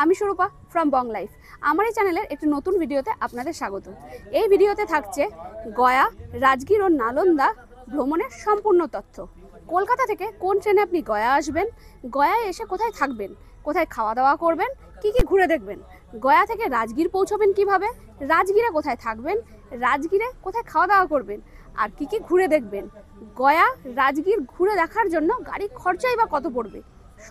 আমি Surupa from Bong life. আমার এই চ্যানেলের একটি নতুন ভিডিওতে আপনাদের স্বাগত। এই ভিডিওতে থাকছে গয়া, রাজগীর ও নালন্দা ভ্রমণের সম্পূর্ণ তথ্য। কলকাতা থেকে কোন ট্রেনে আপনি গয়া আসবেন, গয়ায় এসে কোথায় থাকবেন, কোথায় খাওয়া দাওয়া করবেন, কি কি ঘুরে দেখবেন, গয়া থেকে রাজগীর পৌঁছবেন কিভাবে, রাজগীরে কোথায় থাকবেন, রাজগীরে কোথায় খাওয়া দাওয়া করবেন, আর কি কি ঘুরে দেখবেন, গয়া রাজগীর ঘুরে দেখার জন্য গাড়ি খরচাই বা কত পড়বে,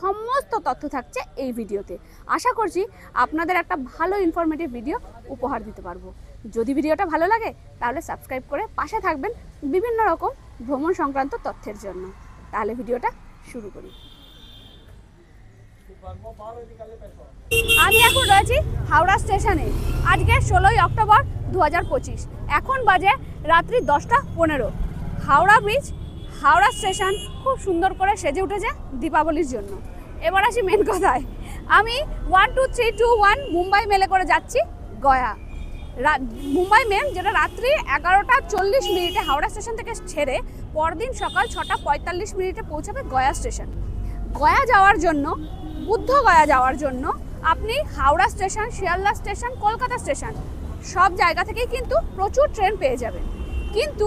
সমস্ত তথ্য থাকছে এই ভিডিওতে। আশা করছি আপনাদের একটা ভালো ইনফরমেটিভ ভিডিও উপহার দিতে পারবো। যদি ভিডিওটা ভালো লাগে তাহলে সাবস্ক্রাইব করে পাশে থাকবেন বিভিন্ন রকম ভ্রমণ সংক্রান্ত তথ্যের জন্য। তাহলে ভিডিওটা শুরু করি। আমি এখন রয়েছি হাওড়া স্টেশনে। আজকে 16ই অক্টোবর 2025। এখন বাজে রাত্রি 10:15। হাওড়া ব্রিজ, হাওড়া স্টেশন খুব সুন্দর করে সেজে উঠেছে দীপাবলির জন্য। এবার আসি মেন কথায়। আমি 1 2 3 2 1 মুম্বাই মেলে করে যাচ্ছি গয়া। মুম্বাই মেল যেটা রাত্রি 11:40 হাওড়া স্টেশন থেকে ছেড়ে পরদিন সকাল 6:45 পৌঁছাবে গয়া স্টেশন। গয়া যাওয়ার জন্য, বুদ্ধ গয়া যাওয়ার জন্য আপনি Howrah station, Sealdah station, Kolkata station সব জায়গা থেকেই কিন্তু প্রচুর ট্রেন পেয়ে যাবেন। কিন্তু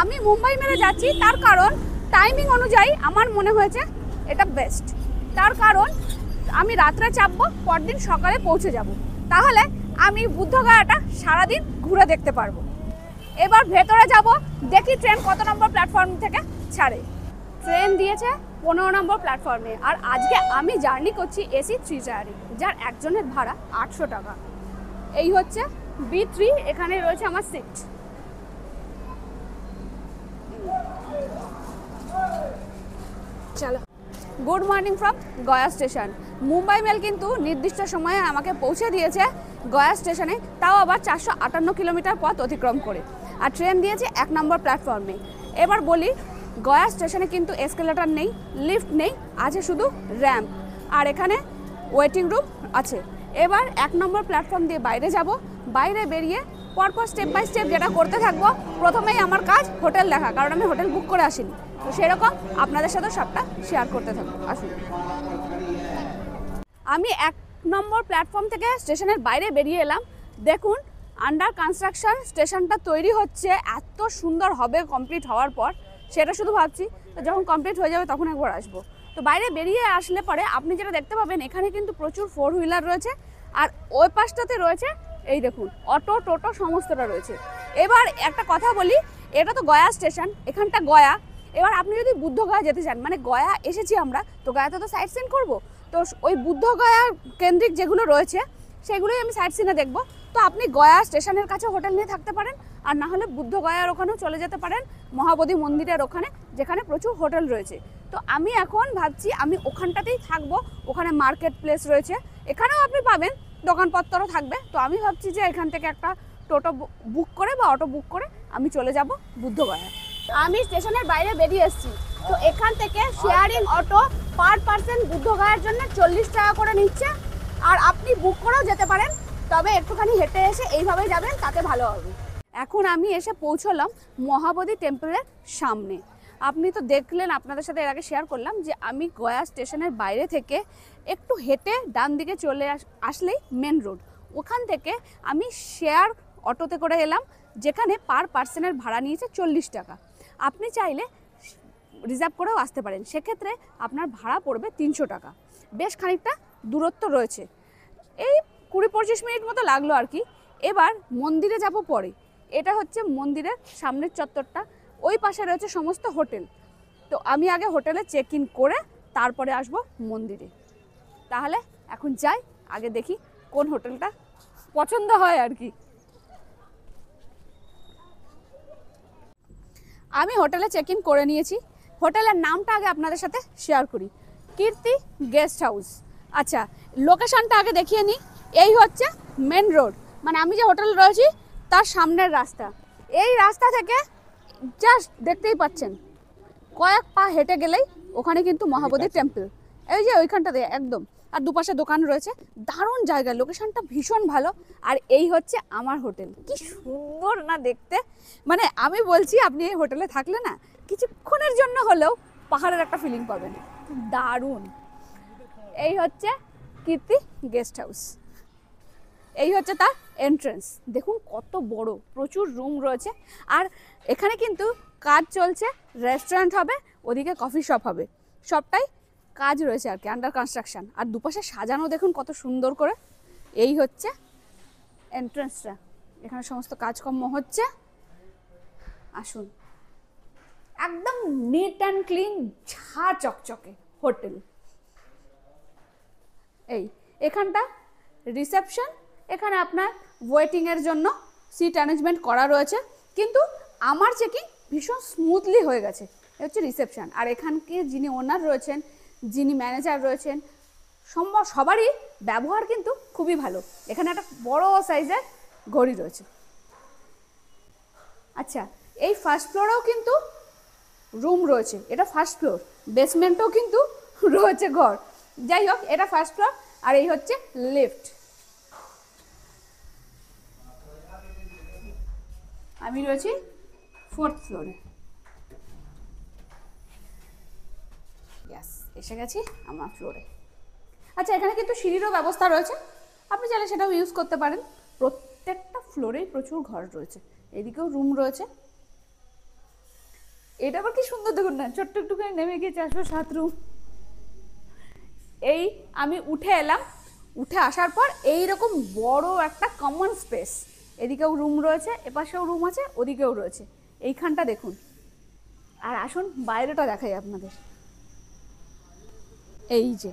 আমি মুম্বাই মেলে যাচ্ছি, তার কারণ টাইমিং অনুযায়ী আমার মনে হয়েছে এটা বেস্ট। তার কারণ আমি রাত্রে চাপবো, পরদিন সকালে পৌঁছে যাব, তাহলে আমি বুদ্ধগয়াটা সারাদিন ঘুরে দেখতে পারবো। এবার ভেতরে যাব, দেখি ট্রেন কত নম্বর প্ল্যাটফর্ম থেকে ছাড়ে। ট্রেন দিয়েছে 15 নম্বর প্ল্যাটফর্মে। আর আজকে আমি জার্নি করছি এসি 3 টায়ারে, যার একজনের ভাড়া 800 টাকা। এই হচ্ছে B3, এখানে রয়েছে আমার সিট। চলো, good morning from Gaya station. Mumbai mail কিন্তু নির্দিষ্ট সময়ে আমাকে পৌঁছে দিয়েছে গয়া স্টেশনে, তাও আবার 458 কিলোমিটার পথ অতিক্রম করে। আর ট্রেন দিয়েছে 1 নম্বর প্ল্যাটফর্মে। এবার বলি, গয়া স্টেশনে কিন্তু এসকেলেটর নেই, লিফট নেই, আছে শুধু র্যাম্প। আর এখানে ওয়েটিং রুম আছে। এবার 1 নম্বর প্ল্যাটফর্ম দিয়ে বাইরে যাব। বাইরে বেরিয়ে পরপর স্টেপ বাই স্টেপ যেটা করতে থাকবো, প্রথমেই আমার কাজ হোটেল দেখা, কারণ আমি হোটেল বুক করে আসিনি। তো সেরকম আপনাদের সাথে সবটা শেয়ার করতে থাকবো। আসুন, আমি 1 নম্বর প্ল্যাটফর্ম থেকে স্টেশনের বাইরে বেরিয়ে এলাম। দেখুন, আন্ডার কনস্ট্রাকশন স্টেশনটা তৈরি হচ্ছে, এত সুন্দর হবে কমপ্লিট হওয়ার পর, সেটা শুধু ভাবছি। তো যখন কমপ্লিট হয়ে যাবে তখন একবার আসবো। তো বাইরে বেরিয়ে আসলে পরে আপনি যেটা দেখতে পাবেন, এখানে কিন্তু প্রচুর 4 হুইলার রয়েছে। আর ওই পাশটাতে রয়েছে, এই দেখুন, অটো টোটো সমস্তটা রয়েছে। এবার একটা কথা বলি, এটা তো গয়া স্টেশন, এখানটা গয়া। এবার আপনি যদি বুদ্ধ গয়া যেতে চান, মানে গয়া এসেছি আমরা, তো গয়াতে তো সাইট সিন করবো, তো ওই বুদ্ধ গয়া কেন্দ্রিক যেগুলো রয়েছে সেগুলোই আমি সাইট সিনে দেখবো। তো আপনি গয়া স্টেশনের কাছে হোটেল নিয়ে থাকতে পারেন, আর না হলে বুদ্ধ গয়ার ওখানেও চলে যেতে পারেন, মহাবোধি মন্দিরের ওখানে, যেখানে প্রচুর হোটেল রয়েছে। তো আমি এখন ভাবছি আমি ওখানটাতেই থাকবো। ওখানে মার্কেট প্লেস রয়েছে, এখানেও আপনি পাবেন, দোকানপত্রও থাকবে। তো আমি ভাবছি যে এখান থেকে একটা টোটো বুক করে বা অটো বুক করে আমি চলে যাব বুদ্ধগয়া। আমি স্টেশনের বাইরে বেরিয়ে এসেছি। তো এখান থেকে শেয়ারিং অটো পার পার্সন বুদ্ধগয়ার জন্য 40 টাকা করে নিচ্ছে। আর আপনি বুক করেও যেতে পারেন, তবে একটুখানি হেঁটে এসে এইভাবেই যাবেন, তাতে ভালো হবে। এখন আমি এসে পৌঁছলাম মহাবোধি টেম্পলের সামনে। আপনি তো দেখলেন, আপনাদের সাথে এর আগে শেয়ার করলাম যে আমি গয়া স্টেশনের বাইরে থেকে একটু হেঁটে ডান দিকে চলে আসলেই মেন রোড। ওখান থেকে আমি শেয়ার অটোতে করে এলাম, যেখানে পার পার্সনের ভাড়া নিয়েছে 40 টাকা। আপনি চাইলে রিজার্ভ করেও আসতে পারেন, সেক্ষেত্রে আপনার ভাড়া পড়বে 300 টাকা। বেশ খানিকটা দূরত্ব রয়েছে, এই 20-25 মিনিট মতো লাগলো আর কি। এবার মন্দিরে যাব পরে। এটা হচ্ছে মন্দিরের সামনের চত্বরটা, ওই পাশে রয়েছে সমস্ত হোটেল। তো আমি আগে হোটেলে চেক ইন করে তারপরে আসব মন্দিরে। তাহলে এখন যাই, আগে দেখি কোন হোটেলটা পছন্দ হয় আর কি। আমি হোটেলে চেক ইন করে নিয়েছি। হোটেলের নামটা আগে আপনাদের সাথে শেয়ার করি, কীর্তি গেস্ট হাউস। আচ্ছা, লোকেশনটা আগে দেখিয়ে নিই। এই হচ্ছে মেন রোড, মানে আমি যে হোটেল রয়েছি তার সামনের রাস্তা। এই রাস্তা থেকে জাস্ট দেখতেই পাচ্ছেন, কয়েক পা হেঁটে গেলেই ওখানে কিন্তু মহাবোধি টেম্পল, এই যে ওইখানটাতে একদম। আর দুপাশে দোকান রয়েছে, দারুণ জায়গা, লোকেশনটা ভীষণ ভালো। আর এই হচ্ছে আমার হোটেল, কি সুন্দর না দেখতে। মানে আমি বলছি, আপনি এই হোটেলে থাকলে না কিছুক্ষণের জন্য হলেও পাহাড়ের একটা ফিলিং পাবেন, দারুণ। এই হচ্ছে কীর্তি গেস্ট হাউস। এই হচ্ছে তার এন্ট্রেন্স। দেখুন কত বড়, প্রচুর রুম রয়েছে। আর এখানে কিন্তু কাজ চলছে, রেস্টুরেন্ট হবে, ওদিকে কফি শপ হবে, সবটাই কাজ রয়েছে আর কি, আন্ডার কনস্ট্রাকশন। আর দুপাশে সাজানো দেখুন কত সুন্দর করে। এই হচ্ছে এন্ট্রেন্সটা, এখানে সমস্ত কাজকর্ম হচ্ছে। আসুন, একদম নিট অ্যান্ড ক্লিন, ঝা চকচকে হোটেল। এই এখানটা রিসেপশন, এখানে আপনার ওয়েটিংয়ের জন্য সিট অ্যারেঞ্জমেন্ট করা রয়েছে, কিন্তু আমার চেকিং ভীষণ স্মুথলি হয়ে গেছে। এ হচ্ছে রিসেপশন। আর এখানকে যিনি ওনার রয়েছেন, যিনি ম্যানেজার রয়েছেন, সবারই ব্যবহার কিন্তু খুবই ভালো। এখানে একটা বড় সাইজের ঘড়ি রয়েছে। আচ্ছা, এই ফার্স্ট ফ্লোরেও কিন্তু রুম রয়েছে, এটা ফার্স্ট ফ্লোর। বেসমেন্টেও কিন্তু রয়েছে ঘর। যাই হোক, এটা ফার্স্ট ফ্লোর। আর এই হচ্ছে লিফট। আমি রয়েছি 4th ফ্লোরে। ইয়াস, এসে গেছি আমার ফ্লোরে। আচ্ছা, এখানে কিন্তু সিঁড়িরও ব্যবস্থা রয়েছে, আপনি চাইলে সেটাও ইউজ করতে পারেন। প্রত্যেকটা ফ্লোরেই প্রচুর ঘর রয়েছে। এদিকেও রুম রয়েছে। এটা আবার কি সুন্দর দেখুন না, ছোট্ট একটুখানি নেমে গিয়েছে, আসবে 7 রুম। এই আমি উঠে এলাম, উঠে আসার পর এইরকম বড় একটা কমন স্পেস। এদিকেও রুম রয়েছে, এপাশেও রুম আছে, ওদিকেও রয়েছে। এইখানটা দেখুন। আর আসুন বাইরেটা দেখাই আপনাদের। এই যে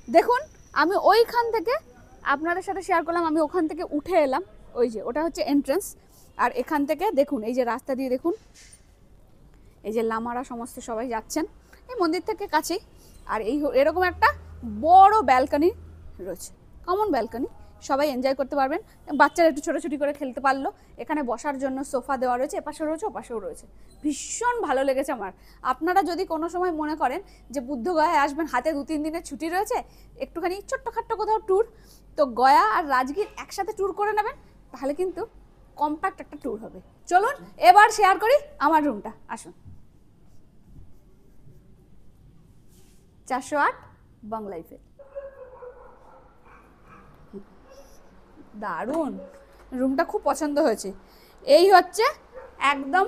দেখুন, আমি ওইখান থেকে আপনাদের সাথে শেয়ার করলাম, আমি ওখান থেকে উঠে এলাম। ওই যে ওটা হচ্ছে এন্ট্রেন্স। আর এখান থেকে দেখুন, এই যে রাস্তা দিয়ে দেখুন, এই যে লামারা সমস্ত সবাই যাচ্ছেন এই মন্দির থেকে কাছেই। আর এই এরকম একটা বড় ব্যালকনি রয়েছে, কমন ব্যালকনি, সবাই এনজয় করতে পারবেন। বাচ্চারা একটু ছোটাছুটি করে খেলতে পারলো। এখানে বসার জন্য সোফা দেওয়া রয়েছে, এপাশেও রয়েছে, ওপাশেও রয়েছে। ভীষণ ভালো লেগেছে আমার। আপনারা যদি কোনো সময় মনে করেন যে বুদ্ধগয়ায় আসবেন, হাতে 2-3 দিনের ছুটি রয়েছে, একটুখানি ছোট্টখাট্ট কোথাও ট্যুর, তো গয়া আর রাজগীর একসাথে ট্যুর করে নেবেন, তাহলে কিন্তু কম্প্যাক্ট একটা ট্যুর হবে। চলুন এবার শেয়ার করি আমার রুমটা। আসুন। 408 বাং লাইফে। দারুণ, রুমটা খুব পছন্দ হয়েছে। এই হচ্ছে একদম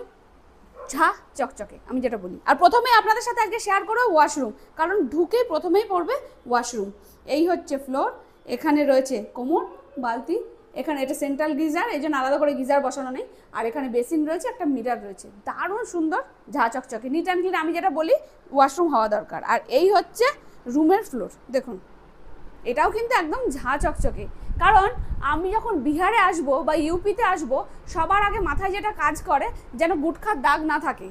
ঝা চকচকে, আমি যেটা বলি। আর প্রথমেই আপনাদের সাথে আজকে শেয়ার করবো ওয়াশরুম, কারণ ঢুকেই প্রথমেই পড়বে ওয়াশরুম। এই হচ্ছে ফ্লোর, এখানে রয়েছে কোমর, বালতি, এখানে এটা সেন্ট্রাল গিজার, এই জন্য আলাদা করে গিজার বসানো নেই। আর এখানে বেসিন রয়েছে, একটা মিরার রয়েছে। দারুণ সুন্দর, ঝা চকচকে, নিট অ্যান্ড ক্লিন, আমি যেটা বলি ওয়াশরুম হওয়া দরকার। আর এই হচ্ছে রুমের ফ্লোর, দেখুন এটাও কিন্তু একদম ঝা চকচকে। কারণ আমি যখন বিহারে আসবো বা ইউপিতে আসবো, সবার আগে মাথায় যেটা কাজ করে, যেন গুটখার দাগ না থাকে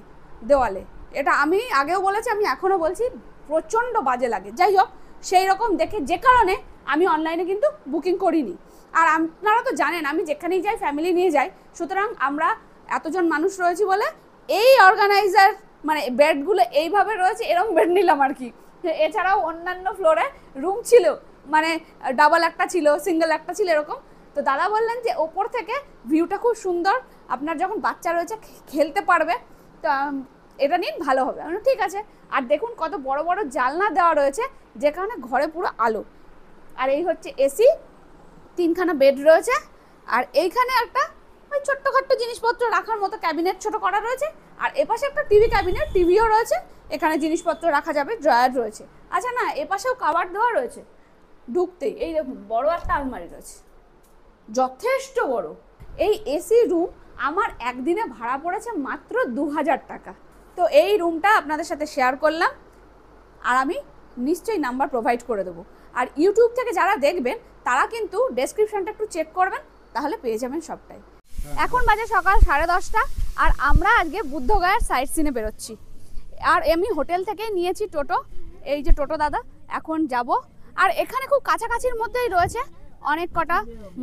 দেওয়ালে। এটা আমি আগেও বলেছি, আমি এখনও বলছি, প্রচণ্ড বাজে লাগে। যাই হোক, সেই রকম দেখে যে কারণে আমি অনলাইনে কিন্তু বুকিং করিনি। আর আপনারা তো জানেন আমি যেখানেই যাই ফ্যামিলি নিয়ে যাই, সুতরাং আমরা এতজন মানুষ রয়েছি বলে এই অর্গানাইজার মানে বেডগুলো এইভাবে রয়েছে, এরকম বেড নিলাম আর কি। এছাড়াও অন্যান্য ফ্লোরে রুম ছিল, মানে ডাবল একটা ছিল, সিঙ্গেল একটা ছিল, এরকম। তো দাদা বললেন যে ওপর থেকে ভিউটা খুব সুন্দর, আপনার যখন বাচ্চা রয়েছে খেলতে পারবে, তো এটা নিন, ভালো হবে। আমি ঠিক আছে। আর দেখুন কত বড় বড় জানলা দেওয়া রয়েছে, যেখানে ঘরে পুরো আলো। আর এই হচ্ছে এসি, 3খানা বেড রয়েছে। আর এইখানে একটা ওই ছোট্টখাট্ট জিনিসপত্র রাখার মতো ক্যাবিনেট ছোট করা রয়েছে। আর এপাশে একটা টিভি ক্যাবিনেট, টিভিও রয়েছে, এখানে জিনিসপত্র রাখা যাবে, ড্রয়ার রয়েছে। আচ্ছা না, এপাশেও কাভার দেওয়া রয়েছে। ঢুকতেই এই দেখুন বড় একটা আলমারি রয়েছে, যথেষ্ট বড়। এই এসি রুম আমার একদিনে ভাড়া পড়েছে মাত্র 2000 টাকা। তো এই রুমটা আপনাদের সাথে শেয়ার করলাম, আর আমি নিশ্চয়ই নাম্বার প্রোভাইড করে দেবো। আর ইউটিউব থেকে যারা দেখবেন তারা কিন্তু ডেসক্রিপশনটা একটু চেক করবেন, তাহলে পেয়ে যাবেন সবটাই। এখন বাজে সকাল 10:30, আর আমরা আজকে বুদ্ধগয়ার সাইট সিনে বেরোচ্ছি। আর আমি হোটেল থেকে নিয়েছি টোটো, এই যে টোটো দাদা, এখন যাব। আর এখানে খুব কাছাকাছির মধ্যেই রয়েছে অনেক কটা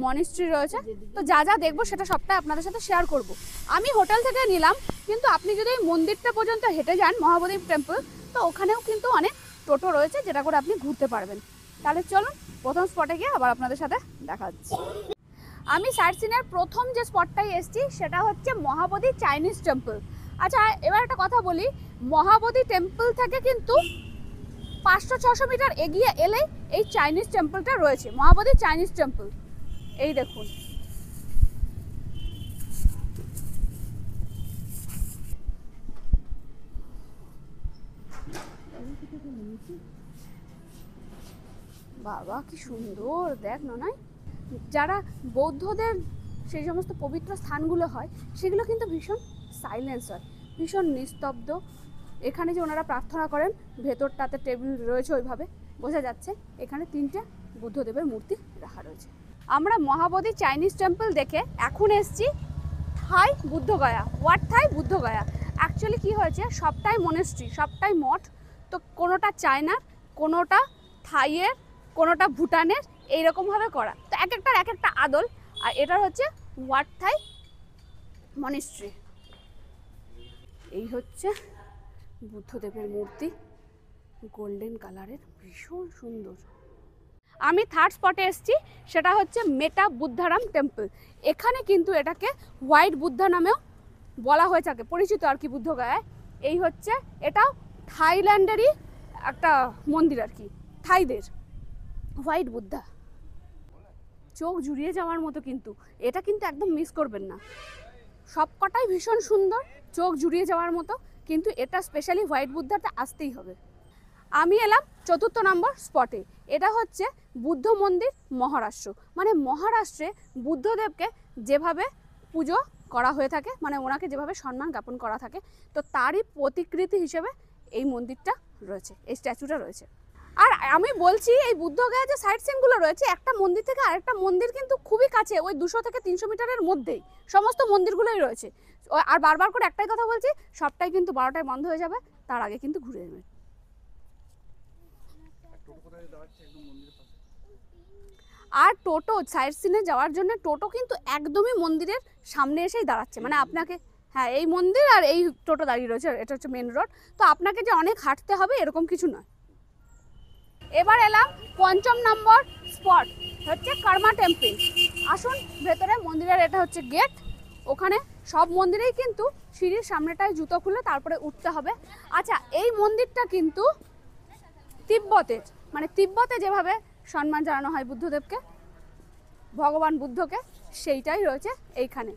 মনিস্ট্রি রয়েছে, তো যা যা দেখবো সেটা সবটাই আপনাদের সাথে শেয়ার করব। আমি হোটেল থেকে নিলাম, কিন্তু আপনি যদি এই মন্দিরটা পর্যন্ত হেঁটে যান, মহাবোধি টেম্পল, তো ওখানেও কিন্তু অনেক টোটো রয়েছে, যেটা করে আপনি ঘুরতে পারবেন। তাহলে চলুন প্রথম স্পটে গিয়ে আবার আপনাদের সাথে দেখা হচ্ছে। আমি সাইট সিনের প্রথম যে স্পটটাই এসেছি সেটা হচ্ছে মহাবোধি চাইনিজ টেম্পল। আচ্ছা, এবার একটা কথা বলি, মহাবোধি টেম্পল থেকে কিন্তু 500-600 মিটার এগিয়ে এলেই এই চাইনিজ টেম্পলটা রয়েছে, মহাবোধি চাইনিজ টেম্পল। এই দেখুন, বাবা কি সুন্দর, দেখ নয়। যারা বৌদ্ধদের সেই সমস্ত পবিত্র স্থানগুলো হয় সেগুলো কিন্তু ভীষণ সাইলেন্স হয়, ভীষণ নিস্তব্ধ। এখানে যে ওনারা প্রার্থনা করেন, ভেতরটাতে টেবিল রয়েছে, ওইভাবে বোঝা যাচ্ছে। এখানে 3টে বুদ্ধদেবের মূর্তি রাখা রয়েছে। আমরা মহাবোধি চাইনিজ টেম্পল দেখে এখন এসছি থাই বুদ্ধগয়া, ওয়াট থাই বুদ্ধগয়া। অ্যাকচুয়ালি কি হয়েছে, সবটাই মনেস্ট্রি, সবটাই মঠ। তো কোনোটা চায়নার, কোনোটা থাইয়ের, কোনোটা ভুটানের, এইরকমভাবে করা। তো এক একটার এক একটা আদল। আর এটার হচ্ছে ওয়াট থাই মনেস্ট্রি। এই হচ্ছে বুদ্ধদেবের মূর্তি, গোল্ডেন কালারের, ভীষণ সুন্দর। আমি থার্ড স্পটে এসেছি, সেটা হচ্ছে মেটা বুদ্ধারাম টেম্পল। এখানে কিন্তু এটাকে হোয়াইট বুদ্ধা নামেও বলা হয়ে থাকে, পরিচিত আর কি বুদ্ধগয়ায়। এই হচ্ছে, এটাও থাইল্যান্ডেরই একটা মন্দির আর কি, থাইদের হোয়াইট বুদ্ধা। চোখ জুড়িয়ে যাওয়ার মতো, কিন্তু এটা কিন্তু একদম মিস করবেন না। সবকটাই ভীষণ সুন্দর, চোখ জুড়িয়ে যাওয়ার মতো, কিন্তু এটা স্পেশালি হোয়াইট বুদ্ধাতে আসতেই হবে। আমি এলাম 4র্থ নম্বর স্পটে। এটা হচ্ছে বুদ্ধ মন্দির মহারাষ্ট্র। মানে মহারাষ্ট্রে বুদ্ধদেবকে যেভাবে পুজো করা হয়ে থাকে, মানে ওনাকে যেভাবে সম্মান জ্ঞাপন করা থাকে, তো তারই প্রতিকৃতি হিসেবে এই মন্দিরটা রয়েছে, এই স্ট্যাচুটা রয়েছে। আর আমি বলছি, এই বুদ্ধগয়া যে সাইট সিনগুলো রয়েছে, একটা মন্দির থেকে আরেকটা মন্দির কিন্তু খুবই কাছে, ওই 200 থেকে 300 মিটারের মধ্যেই সমস্ত মন্দিরগুলোই রয়েছে। আর বারবার করে একটাই কথা বলছি, সবটাই কিন্তু 12টায় বন্ধ হয়ে যাবে, তার আগে কিন্তু ঘুরে যাবে। আর টোটো সাইট সিনে যাওয়ার জন্য টোটো কিন্তু একদমই মন্দিরের সামনে এসেই দাঁড়াচ্ছে। মানে আপনাকে, হ্যাঁ, এই মন্দির আর এই টোটো দাঁড়িয়ে রয়েছে, এটা হচ্ছে মেন রোড। তো আপনাকে যে অনেক হাঁটতে হবে এরকম কিছু নয়। এবার এলাম 5ম নম্বর স্পট, হচ্ছে কর্মা টেম্পল। আসুন ভেতরে, মন্দিরের এটা হচ্ছে গেট। ওখানে সব মন্দিরেই কিন্তু সিঁড়ির সামনেটায় জুতো খুলে তারপরে উঠতে হবে। আচ্ছা, এই মন্দিরটা কিন্তু তিব্বতের, মানে তিব্বতে যেভাবে সম্মান জানানো হয় বুদ্ধদেবকে, ভগবান বুদ্ধকে, সেইটাই রয়েছে এইখানে।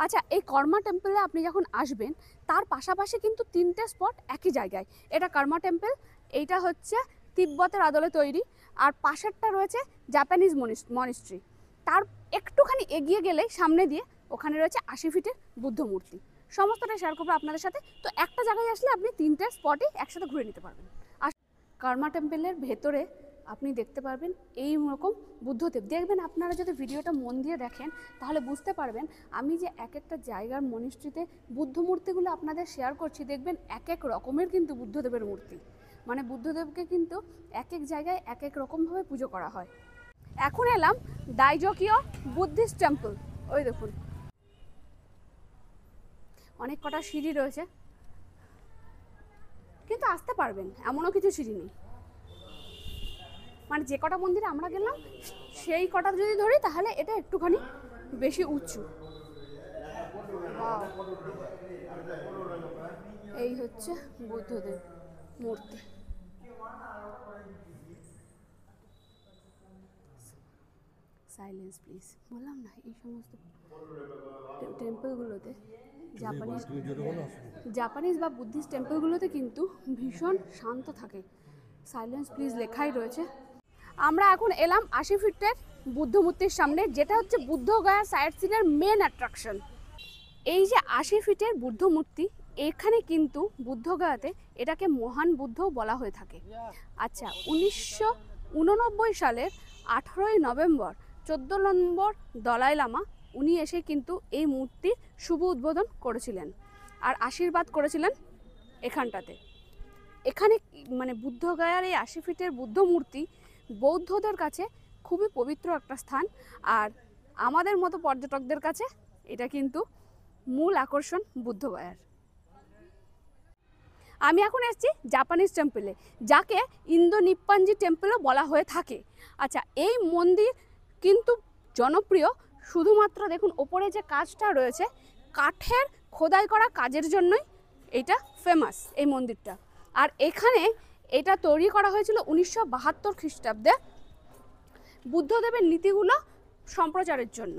আচ্ছা, এই কর্মা টেম্পলে আপনি যখন আসবেন, তার পাশাপাশি কিন্তু 3টে স্পট একই জায়গায়। এটা কর্মা টেম্পল, এইটা হচ্ছে তিব্বতের আদলে তৈরি, আর পাশেরটা রয়েছে জাপানিজ মনিস্ট্রি। তার একটুখানি এগিয়ে গেলে সামনে দিয়ে ওখানে রয়েছে 80 ফিটের বুদ্ধ মূর্তি। সমস্তটা শেয়ার করবো আপনাদের সাথে। তো একটা জায়গায় আসলে আপনি 3টে স্পটই একসাথে ঘুরে নিতে পারবেন। আর কর্মা টেম্পলের ভেতরে আপনি দেখতে পারবেন এই রকম বুদ্ধদেব। দেখবেন, আপনারা যদি ভিডিওটা মন দিয়ে দেখেন তাহলে বুঝতে পারবেন, আমি যে এক একটা জায়গার মনিস্ট্রিতে বুদ্ধ মূর্তিগুলো আপনাদের শেয়ার করছি, দেখবেন এক এক রকমের কিন্তু বুদ্ধদেবের মূর্তি। মানে বুদ্ধদেবকে কিন্তু এক এক জায়গায় এক এক রকমভাবে পুজো করা হয়। এখন এলাম দাইজকিও বুদ্ধিস্ট টেম্পল। ওই দেখুন, অনেক কটা সিঁড়ি রয়েছে, কিন্তু আসতে পারবেন, এমনও কিছু সিঁড়ি নেই। মানে যে কটা মন্দিরে আমরা গেলাম সেই কটা যদি ধরি, তাহলে এটা একটুখানি বেশি উঁচু। এই হচ্ছে বুদ্ধদেব মূর্তি। সাইলেন্স প্লিজ, বললাম না, এই সমস্ত টেম্পলগুলোতে, জাপানিজ বা বুদ্ধিস্ট টেম্পলগুলোতে কিন্তু ভীষণ শান্ত থাকে। সাইলেন্স প্লিজ লেখাই রয়েছে। আমরা এখন এলাম 80 ফিটের বুদ্ধ মূর্তির সামনে, যেটা হচ্ছে বুদ্ধগয়া সাইট সিনের মেন অ্যাট্রাকশন। এই যে 80 ফিটের বুদ্ধ মূর্তি, এখানে কিন্তু বুদ্ধগয়াতে এটাকে মহান বুদ্ধও বলা হয়ে থাকে। আচ্ছা, 1989 সালের 18ই নভেম্বর 14 নম্বর দলাই লামা উনি এসে কিন্তু এই মূর্তির শুভ উদ্বোধন করেছিলেন আর আশীর্বাদ করেছিলেন এখানটাতে। এখানে মানে বুদ্ধগয়ার এই 80 ফিটের বুদ্ধ মূর্তি বৌদ্ধদের কাছে খুবই পবিত্র একটা স্থান, আর আমাদের মতো পর্যটকদের কাছে এটা কিন্তু মূল আকর্ষণ বুদ্ধগয়ার। আমি এখন এসেছি জাপানিজ টেম্পলে, যাকে ইন্দো নিপ্পাঞ্জি টেম্পলও বলা হয়ে থাকে। আচ্ছা, এই মন্দির কিন্তু জনপ্রিয় শুধুমাত্র, দেখুন ওপরে যে কাজটা রয়েছে, কাঠের খোদাই করা কাজের জন্যই এটা ফেমাস এই মন্দিরটা। আর এখানে এটা তৈরি করা হয়েছিল 1972 খ্রিস্টাব্দে বুদ্ধদেবের নীতিগুলো সম্প্রচারের জন্য।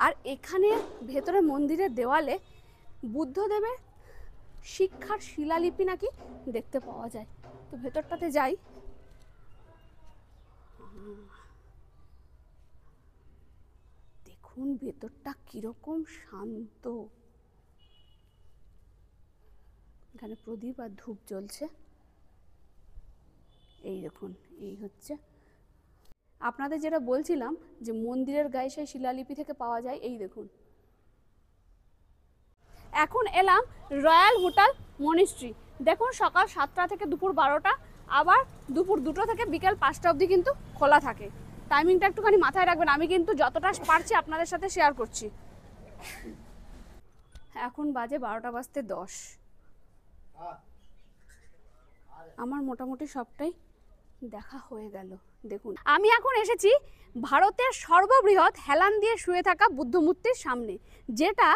আর এখানে ভেতরে মন্দিরের দেওয়ালে বুদ্ধদেবের শিক্ষার শিলালিপি নাকি দেখতে পাওয়া যায়। তো ভেতরটাতে যাই। দেখুন ভেতরটা কিরকম শান্ত। এখানে প্রদীপ আর ধূপ জ্বলছে। এই দেখুন, এই হচ্ছে আপনাদের যেটা বলছিলাম যে মন্দিরের গায়ে সেই শিলালিপি থেকে পাওয়া যায়। এই দেখুন, এখন এলাম রয়্যাল হোটেল মনিস্ট্রি। দেখুন সকাল 7টা থেকে দুপুর 12টা, আবার দুপুর 2টো থেকে বিকেল 5টা অবধি কিন্তু খোলা থাকে। টাইমিংটা একটুখানি মাথায় রাখবেন, আমি কিন্তু যতটা পারছি আপনাদের সাথে শেয়ার করছি। এখন বাজে 12টা বাজতে 10। আমার মোটামুটি সবটাই দেখা হয়ে গেল। দেখুন আমি এখন এসেছি ভারতের সর্ববৃহৎ হেলান দিয়ে শুয়ে থাকা বুদ্ধ মূর্তির সামনে, যেটা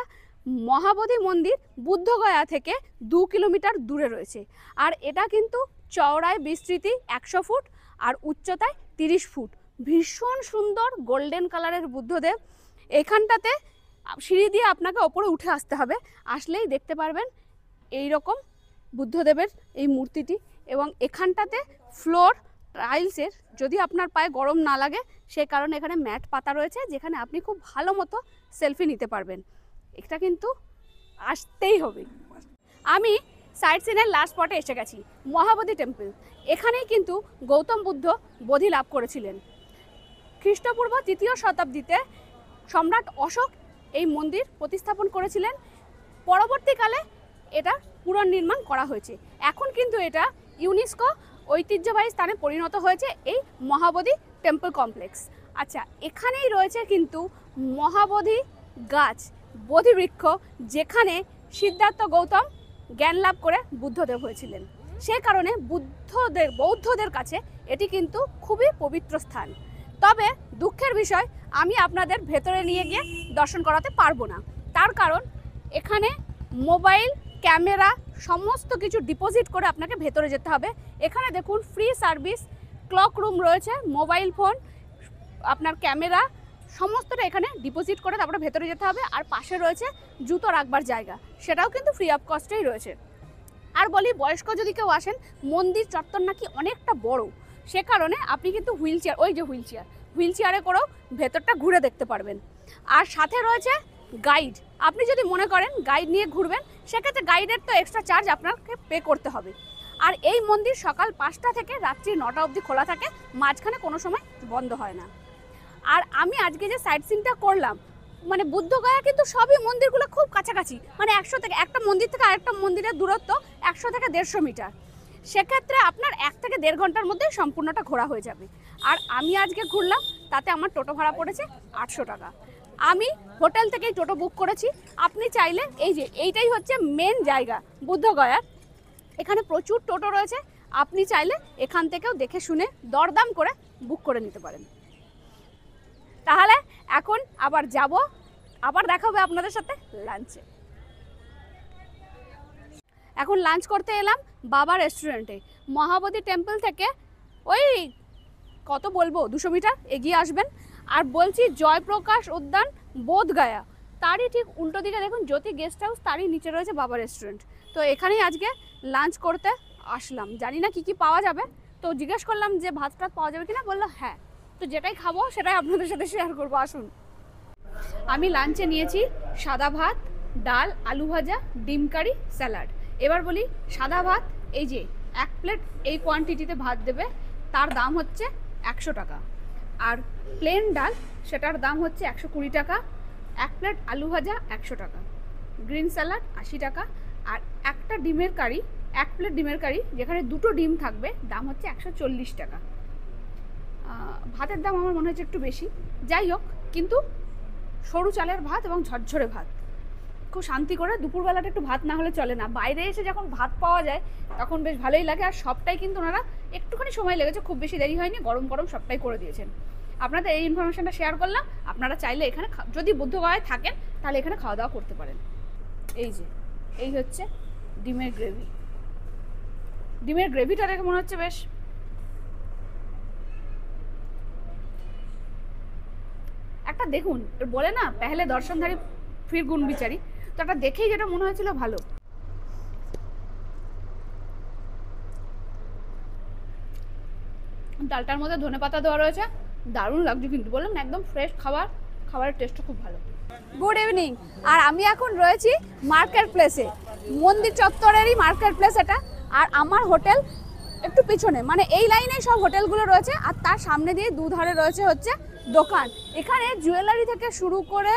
মহাবোধি মন্দির বুদ্ধগয়া থেকে 2 কিলোমিটার দূরে রয়েছে। আর এটা কিন্তু চওড়ায় বিস্তৃতি 100 ফুট আর উচ্চতায় 30 ফুট। ভীষণ সুন্দর গোল্ডেন কালারের বুদ্ধদেব। এখানটাতে সিঁড়ি দিয়ে আপনাকে ওপরে উঠে আসতে হবে, আসলেই দেখতে পারবেন এই রকম বুদ্ধদেবের এই মূর্তিটি। এবং এখানটাতে ফ্লোর টাইলসের, যদি আপনার পায়ে গরম না লাগে সেই কারণে এখানে ম্যাট পাতা রয়েছে, যেখানে আপনি খুব ভালো মতো সেলফি নিতে পারবেন। এটা কিন্তু আসতেই হবে। আমি সাইট সিনের লাস্ট স্পটে এসে গেছি, মহাবোধি টেম্পল। এখানেই কিন্তু গৌতম বুদ্ধ বোধি লাভ করেছিলেন। খ্রিস্টপূর্ব 3য় শতাব্দীতে সম্রাট অশোক এই মন্দির প্রতিস্থাপন করেছিলেন। পরবর্তীকালে এটা পুনর্নির্মাণ করা হয়েছে। এখন কিন্তু এটা ইউনেস্কো ঐতিহ্যবাহী স্থানে পরিণত হয়েছে, এই মহাবোধি টেম্পল কমপ্লেক্স। আচ্ছা, এখানেই রয়েছে কিন্তু মহাবোধি গাছ, বোধিবৃক্ষ, যেখানে সিদ্ধার্থ গৌতম জ্ঞান লাভ করে বুদ্ধদেব হয়েছিলেন। সেই কারণে বৌদ্ধদের কাছে এটি কিন্তু খুবই পবিত্র স্থান। তবে দুঃখের বিষয়, আমি আপনাদের ভেতরে নিয়ে গিয়ে দর্শন করাতে পারবো না। তার কারণ এখানে মোবাইল, ক্যামেরা সমস্ত কিছু ডিপোজিট করে আপনাকে ভেতরে যেতে হবে। এখানে দেখুন ফ্রি সার্ভিস ক্লক রুম রয়েছে, মোবাইল ফোন, আপনার ক্যামেরা সমস্তটা এখানে ডিপোজিট করে তারপরে ভেতরে যেতে হবে। আর পাশে রয়েছে জুতো রাখবার জায়গা, সেটাও কিন্তু ফ্রি অফ কস্টেই রয়েছে। আর বলি, বয়স্ক যদি কেউ আসেন, মন্দির চত্বর নাকি অনেকটা বড়, সে কারণে আপনি কিন্তু হুইলচেয়ার, ওই যে হুইলচেয়ারে করেও ভেতরটা ঘুরে দেখতে পারবেন। আর সাথে রয়েছে গাইড। আপনি যদি মনে করেন গাইড নিয়ে ঘুরবেন, সেক্ষেত্রে গাইডের তো এক্সট্রা চার্জ আপনাকে পে করতে হবে। আর এই মন্দির সকাল 5টা থেকে রাত্রি 9টা অবধি খোলা থাকে, মাঝখানে কোনো সময় বন্ধ হয় না। আর আমি আজকে যে সাইট সিনটা করলাম, মানে বুদ্ধগয়া কিন্তু সবই মন্দিরগুলো খুব কাছাকাছি, মানে 100 থেকে, একটা মন্দির থেকে আরেকটা মন্দিরের দূরত্ব 100 থেকে 150 মিটার। সেক্ষেত্রে আপনার 1 থেকে 1.5 ঘন্টার মধ্যে সম্পূর্ণটা ঘোরা হয়ে যাবে। আর আমি আজকে ঘুরলাম, তাতে আমার টোটো ভাড়া পড়েছে 800 টাকা। আমি হোটেল থেকেই টোটো বুক করেছি। আপনি চাইলে এইটাই হচ্ছে মেন জায়গা বুদ্ধগয়ার, এখানে প্রচুর টোটো রয়েছে, আপনি চাইলে এখান থেকেও দেখে শুনে দরদাম করে বুক করে নিতে পারেন। তাহলে এখন আবার যাব, আবার দেখা হবে আপনাদের সাথে লাঞ্চে। এখন লাঞ্চ করতে এলাম বাবা রেস্টুরেন্টে। মহাবোধি টেম্পল থেকে ওই কত বলবো 200 মিটার এগিয়ে আসবেন। আর বলছি জয়প্রকাশ উদ্যান বোধগয়া, তারই ঠিক উল্টো দিকে দেখুন জ্যোতি গেস্ট হাউস, তারই নিচে রয়েছে বাবা রেস্টুরেন্ট। তো এখানেই আজকে লাঞ্চ করতে আসলাম। জানি না কি পাওয়া যাবে, তো জিজ্ঞেস করলাম যে ভাত টাত পাওয়া যাবে কিনা, বললো হ্যাঁ। তো যেটাই খাবো সেটাই আপনাদের সাথে শেয়ার করবো, আসুন। আমি লাঞ্চে নিয়েছি সাদা ভাত, ডাল, আলু ভাজা, ডিম কারি, স্যালাড। এবার বলি, সাদা ভাত এই যে 1 প্লেট এই কোয়ান্টিটিতে ভাত দেবে, তার দাম হচ্ছে 100 টাকা। আর প্লেন ডাল, সেটার দাম হচ্ছে 120 টাকা। 1 প্লেট আলু ভাজা 100 টাকা। গ্রিন স্যালাড 80 টাকা। আর একটা ডিমের কারি, 1 প্লেট ডিমের কারি, যেখানে 2টো ডিম থাকবে, দাম হচ্ছে 140 টাকা। ভাতের দাম আমার মনে হচ্ছে একটু বেশি, যাই হোক, কিন্তু সরু চালের ভাত এবং ঝরঝরে ভাত, খুব শান্তি করে। দুপুরবেলাটা একটু ভাত না হলে চলে না, বাইরে এসে যখন ভাত পাওয়া যায় তখন বেশ ভালোই লাগে। আর সবটাই কিন্তু ওনারা একটুখানি সময় লেগেছে, খুব বেশি দেরি হয়নি, গরম গরম সবটাই করে দিয়েছেন। আপনাদের এই ইনফরমেশনটা শেয়ার করলাম। আপনারা চাইলে এখানে যদি বুদ্ধগয়ায় থাকেন তাহলে এখানে খাওয়া দাওয়া করতে পারেন। এই হচ্ছে ডিমের গ্রেভি, ডিমের গ্রেভিটা দেখে মনে হচ্ছে বেশ একটা দেখুন বলে না পেহলে দর্শনধারী ফির গুণ বিচারি, তো একটা দেখেই যেটা মনে হয়েছিল ভালো। ডালটার মধ্যে ধনেপাতা দেওয়া রয়েছে, দারুণ লাগছে কিন্তু বললাম না একদম ফ্রেশ খাবার, খাবারের টেস্টটা খুব ভালো। গুড ইভিনিং, আর আমি এখন রয়েছি মার্কেট প্লেসে, মন্দির চত্বরেরই মার্কেট প্লেস এটা। আর আমার হোটেল একটু পিছনে, মানে এই লাইনে সব হোটেলগুলো রয়েছে, আর তার সামনে দিয়ে দুধারে রয়েছে হচ্ছে দোকান। এখানে জুয়েলারি থেকে শুরু করে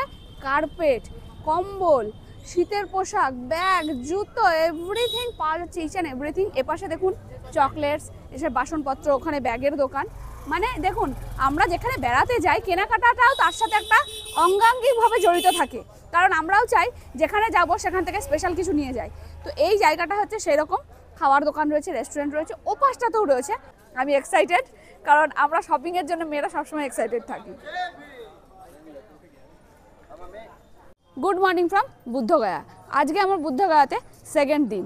কার্পেট, কম্বল, শীতের পোশাক, ব্যাগ, জুতো, এভরিথিং পাওয়া যাচ্ছে, ইচ অ্যান্ড এভরিথিং। এপাশে দেখুন চকলেটস, এসব বাসনপত্র, ওখানে ব্যাগের দোকান। মানে দেখুন আমরা যেখানে বেড়াতে যাই কেনাকাটাটাও তার সাথে একটা অঙ্গাঙ্গিকভাবে জড়িত থাকে, কারণ আমরাও চাই যেখানে যাব সেখান থেকে স্পেশাল কিছু নিয়ে যাই। তো এই জায়গাটা হচ্ছে সেরকম, খাওয়ার দোকান রয়েছে, রেস্টুরেন্ট রয়েছে, ও পাশটাতেও রয়েছে। আমি এক্সাইটেড, কারণ আমরা শপিংয়ের জন্য মেয়েরা সবসময় এক্সাইটেড থাকি। Good morning from Bodh Gaya. আজকে আমার বুদ্ধগয়াতে সেকেন্ড দিন।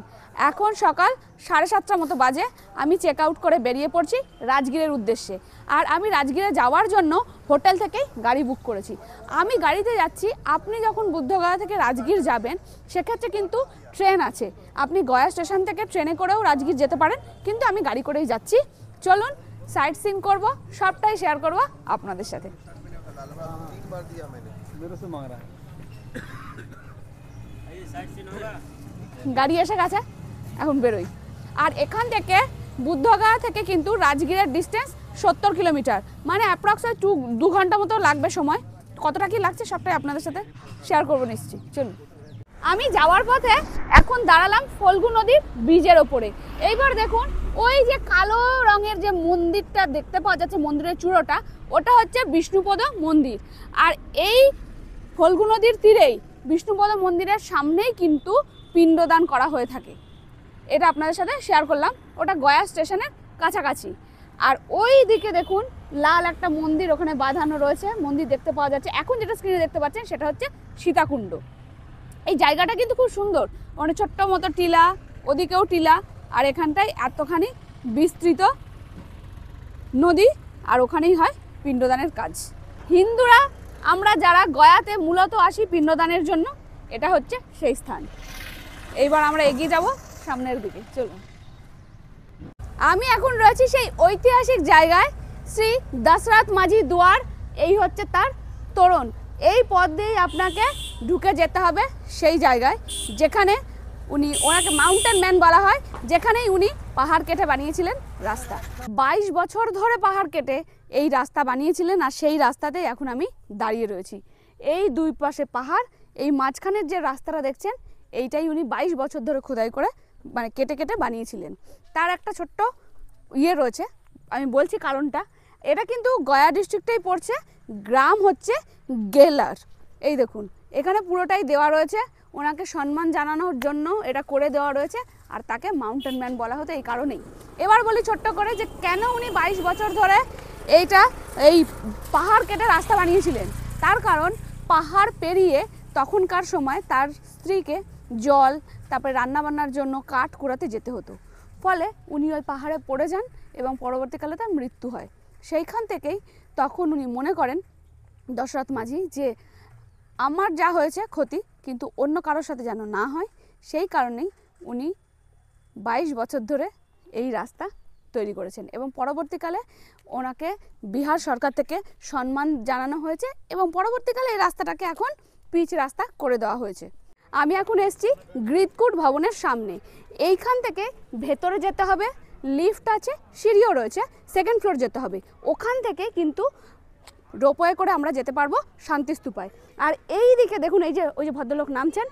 এখন সকাল 7:30 মতো বাজে। আমি চেক আউট করে বেরিয়ে পড়ছি রাজগীরের উদ্দেশ্যে। আর আমি রাজগীরে যাওয়ার জন্য হোটেল থেকেই গাড়ি বুক করেছি। আমি গাড়িতে যাচ্ছি। আপনি যখন বুদ্ধগয়া থেকে রাজগীর যাবেন সেক্ষেত্রে কিন্তু ট্রেন আছে, আপনি গয়া স্টেশন থেকে ট্রেনে করেও রাজগীর যেতে পারেন, কিন্তু আমি গাড়ি করেই যাচ্ছি। চলুন সাইট সিন করবো, সবটাই শেয়ার করবো আপনাদের সাথে। গাড়ি এসে গেছে, এখন বেরোই। আর এখান থেকে বুদ্ধগয়া থেকে কিন্তু রাজগীরের ডিস্টেন্স 70 কিলোমিটার, মানে অ্যাপ্রক্সিমেট 2 ঘন্টা মতো লাগবে সময়। কতটা কি লাগছে সবটাই আপনাদের সাথে শেয়ার করবো নিশ্চয়ই। চলুন। আমি যাওয়ার পথে এখন দাঁড়ালাম ফল্গু নদীর ব্রিজের ওপরে। এইবার দেখুন ওই যে কালো রঙের যে মন্দিরটা দেখতে পাওয়া যাচ্ছে, মন্দিরের চূড়োটা, ওটা হচ্ছে বিষ্ণুপদ মন্দির। আর এই ফল্গু নদীর তীরেই বিষ্ণুপদ মন্দিরের সামনেই কিন্তু পিণ্ডদান করা হয়ে থাকে। এটা আপনাদের সাথে শেয়ার করলাম। ওটা গয়া স্টেশনের কাছাকাছি। আর ওই দিকে দেখুন লাল একটা মন্দির ওখানে বাঁধানো রয়েছে, মন্দির দেখতে পাওয়া যাচ্ছে। এখন যেটা স্ক্রিনে দেখতে পাচ্ছেন সেটা হচ্ছে সীতাকুণ্ড। এই জায়গাটা কিন্তু খুব সুন্দর, মানে ছোট্ট মতো টিলা, ওদিকেও টিলা, আর এখানটায় এতখানি বিস্তৃত নদী, আর ওখানেই হয় পিণ্ডদানের কাজ। হিন্দুরা আমরা যারা গয়াতে মূলত আসি পিণ্ডদানের জন্য, এটা হচ্ছে সেই স্থান। এইবার আমরা এগিয়ে যাব সামনের দিকে, চলুন। আমি এখন রয়েছি সেই ঐতিহাসিক জায়গায়, শ্রী দশরথ মাঝি দুয়ার। এই হচ্ছে তার তোরণ। এই পথ দিয়েই আপনাকে ঢুকে যেতে হবে সেই জায়গায় যেখানে ওনাকে মাউন্টেন ম্যান বলা হয়, যেখানেই উনি পাহাড় কেটে বানিয়েছিলেন রাস্তা। 22 বছর ধরে পাহাড় কেটে এই রাস্তা বানিয়েছিলেন, আর সেই রাস্তাতেই এখন আমি দাঁড়িয়ে রয়েছি। এই দুই পাশে পাহাড়, এই মাঝখানের যে রাস্তাটা দেখছেন এইটাই উনি 22 বছর ধরে খোদাই করে মানে কেটে কেটে বানিয়েছিলেন। তার একটা ছোট্ট রয়েছে, আমি বলছি কারণটা। এটা কিন্তু গয়া ডিস্ট্রিক্টেই পড়ছে, গ্রাম হচ্ছে গেলার। এই দেখুন এখানে পুরোটাই দেওয়া রয়েছে, ওনাকে সম্মান জানানোর জন্য এটা করে দেওয়া রয়েছে, আর তাকে মাউন্টেন ম্যান বলা হতো এই কারণেই। এবার বলি ছোট্ট করে যে কেন উনি 22 বছর ধরে এই পাহাড় কেটে রাস্তা বানিয়েছিলেন। তার কারণ পাহাড় পেরিয়ে তখনকার সময় তার স্ত্রীকে জল, তারপরে রান্নাবান্নার জন্য কাঠ কুড়াতে যেতে হতো, ফলে উনি ওই পাহাড়ে পড়ে যান এবং পরবর্তীকালে তার মৃত্যু হয়। সেইখান থেকেই তখন উনি মনে করেন দশরথ মাঝি যে আমার যা হয়েছে ক্ষতি কিন্তু অন্য কারোর সাথে যেন না হয়, সেই কারণেই উনি 22 বছর ধরে এই রাস্তা তৈরি করেছেন এবং পরবর্তীকালে ওনাকে বিহার সরকার থেকে সম্মান জানানো হয়েছে এবং পরবর্তীকালে এই রাস্তাটাকে এখন পিচ রাস্তা করে দেওয়া হয়েছে। আমি এখন এসেছি গৃতকুট ভবনের সামনে। এইখান থেকে ভেতরে যেতে হবে, লিফট আছে, সিঁড়িও রয়েছে, সেকেন্ড ফ্লোর যেতে হবে। ওখান থেকে কিন্তু রোপওয়ে করে আমরা যেতে পারবো শান্তিস্তূপায়। আর এই দিকে দেখুন এই যে ওই যে ভদ্রলোক নামছেন,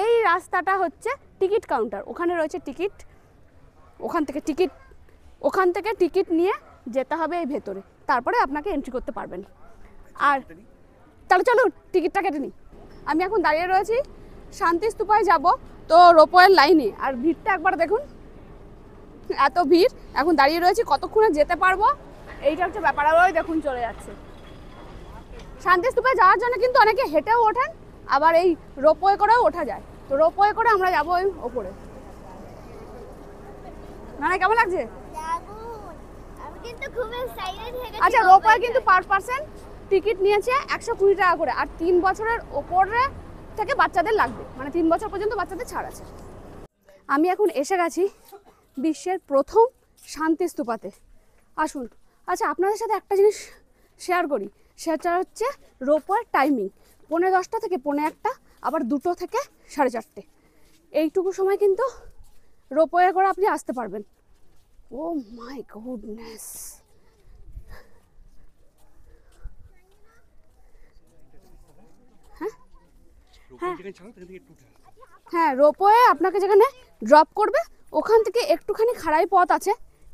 এই রাস্তাটা হচ্ছে টিকিট কাউন্টার। ওখানে রয়েছে টিকিট, ওখান থেকে টিকিট নিয়ে যেতে হবে এই ভেতরে, তারপরে আপনাকে এন্ট্রি করতে পারবেন। আর তাহলে চলুন টিকিটটা কেটে নিই। আমি এখন দাঁড়িয়ে রয়েছি শান্তিস্তূপায় যাব তো রোপওয়ের লাইনে, আর ভিড়টা একবার দেখুন, এত ভিড়। এখন দাঁড়িয়ে রয়েছি, কতক্ষণে যেতে পারবো এইটা হচ্ছে ব্যাপার। ওই দেখুন চলে যাচ্ছে। শান্তিস্তূপে যাওয়ার জন্য কিন্তু অনেকে হেঁটেও ওঠেন, আবার এই রোপওয়ে করেও ওঠা যায়। তো রোপওয়ে করে আমরা যাবো ওই ওপরে। না কেমন লাগছে? আমি কিন্তু খুব এক্সাইটেড হয়ে গেছি। আচ্ছা রোপওয়ে কিন্তু পার পারসন টিকিট নিয়েছে 120 টাকা করে, আর 3 বছরের ওপরে থেকে বাচ্চাদের লাগবে, মানে 3 বছর পর্যন্ত বাচ্চাদের ছাড় আছে। আমি এখন এসে গেছি বিশ্বের প্রথম শান্তি স্তূপাতে। আসুন। আচ্ছা আপনাদের সাথে একটা জিনিস শেয়ার করি, সেটা হচ্ছে রোপওয়ের টাইমিং 10:45 থেকে 1:45, আবার 2টো থেকে 4:30। এইটুকু সময় কিন্তু রোপওয়ে করে আপনি আসতে পারবেন। ও মাই গুডনেস। হ্যাঁ রোপওয়ে আপনাকে যেখানে ড্রপ করবে ওখান থেকে একটুখানি খাড়াই পথ আছে,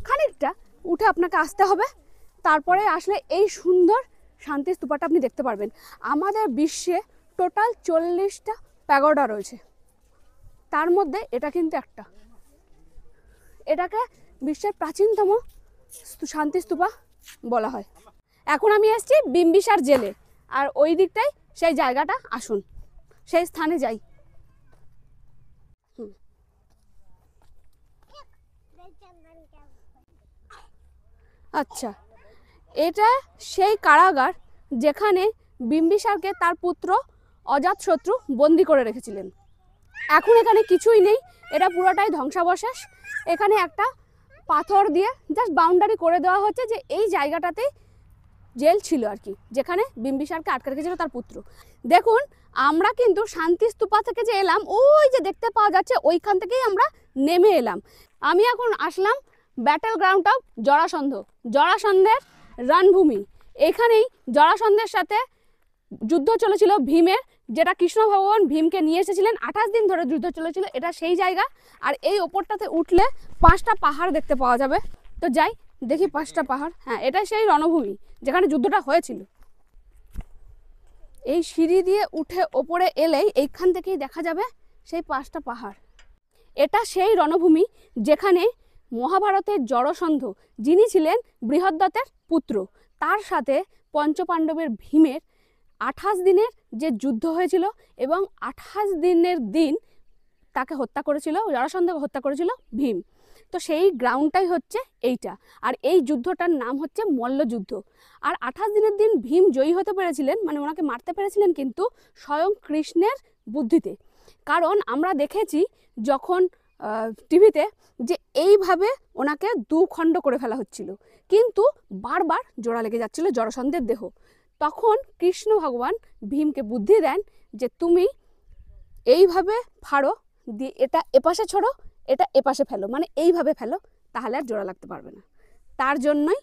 খানিকটা উঠে আপনাকে আসতে হবে। তারপরে আসলে এই সুন্দর শান্তি স্তূপাটা আপনি দেখতে পারবেন। আমাদের বিশ্বে টোটাল 40টা প্যাগোডা রয়েছে, তার মধ্যে এটা কিন্তু একটা। এটাকে বিশ্বের প্রাচীনতম শান্তি স্তূপা বলা হয়। এখন আমি এসেছি বিম্বিসার জেলে, আর ওই দিকটাই সেই জায়গাটা। আসুন সেই স্থানে যাই। আচ্ছা এটা সেই কারাগার যেখানে বিম্বিসারকে তার পুত্র অজাতশত্রু বন্দি করে রেখেছিলেন। এখন এখানে কিছুই নেই, এটা পুরোটাই ধ্বংসাবশেষ। এখানে একটা পাথর দিয়ে জাস্ট বাউন্ডারি করে দেওয়া হচ্ছে যে এই জায়গাটাতেই জেল ছিল আর কি, যেখানে বিম্বিসারকে আটকে রেখেছিল তার পুত্র। দেখুন আমরা কিন্তু শান্তি স্তূপা থেকে যে এলাম, ওই যে দেখতে পাওয়া যাচ্ছে ওইখান থেকেই আমরা নেমে এলাম। আমি এখন আসলাম ব্যাটেল গ্রাউন্ড অফ জরাসন্ধ, জরাসন্ধের রণভূমি। এখানেই জরাসন্ধের সাথে যুদ্ধ চলেছিল ভীমের, যেটা কৃষ্ণ ভগবান ভীমকে নিয়ে এসেছিলেন। 28 দিন ধরে যুদ্ধ চলেছিল, এটা সেই জায়গা। আর এই ওপরটাতে উঠলে 5টা পাহাড় দেখতে পাওয়া যাবে। তো যাই দেখি 5টা পাহাড়। হ্যাঁ এটা সেই রণভূমি যেখানে যুদ্ধটা হয়েছিল। এই সিঁড়ি দিয়ে উঠে ওপরে এলেই এইখান থেকেই দেখা যাবে সেই 5টা পাহাড়। এটা সেই রণভূমি যেখানে মহাভারতের জরাসন্ধ, যিনি ছিলেন বৃহদ্রথের পুত্র, তার সাথে পঞ্চপাণ্ডবের ভীমের 28 দিনের যে যুদ্ধ হয়েছিল, এবং 28 দিনের দিন তাকে হত্যা করেছিল, জরাসন্ধকে হত্যা করেছিল ভীম। তো সেই গ্রাউন্ডটাই হচ্ছে এইটা, আর এই যুদ্ধটার নাম হচ্ছে মল্লযুদ্ধ। আর 28 দিনের দিন ভীম জয়ী হতে পেরেছিলেন, মানে ওনাকে মারতে পেরেছিলেন কিন্তু স্বয়ং কৃষ্ণের বুদ্ধিতে। কারণ আমরা দেখেছি যখন টিভিতে যে এইভাবে ওনাকে 2 খণ্ড করে ফেলা হচ্ছিল, কিন্তু বারবার জোড়া লেগে যাচ্ছিল জরাসন্ধের দেহ। তখন কৃষ্ণ ভগবান ভীমকে বুদ্ধি দেন যে তুমি এইভাবে ফাড়ো, দিয়ে এটা এপাশে ছড়ো, এটা এপাশে ফেলো, মানে এইভাবে ফেলো, তাহলে আর জোড়া লাগতে পারবে না। তার জন্যই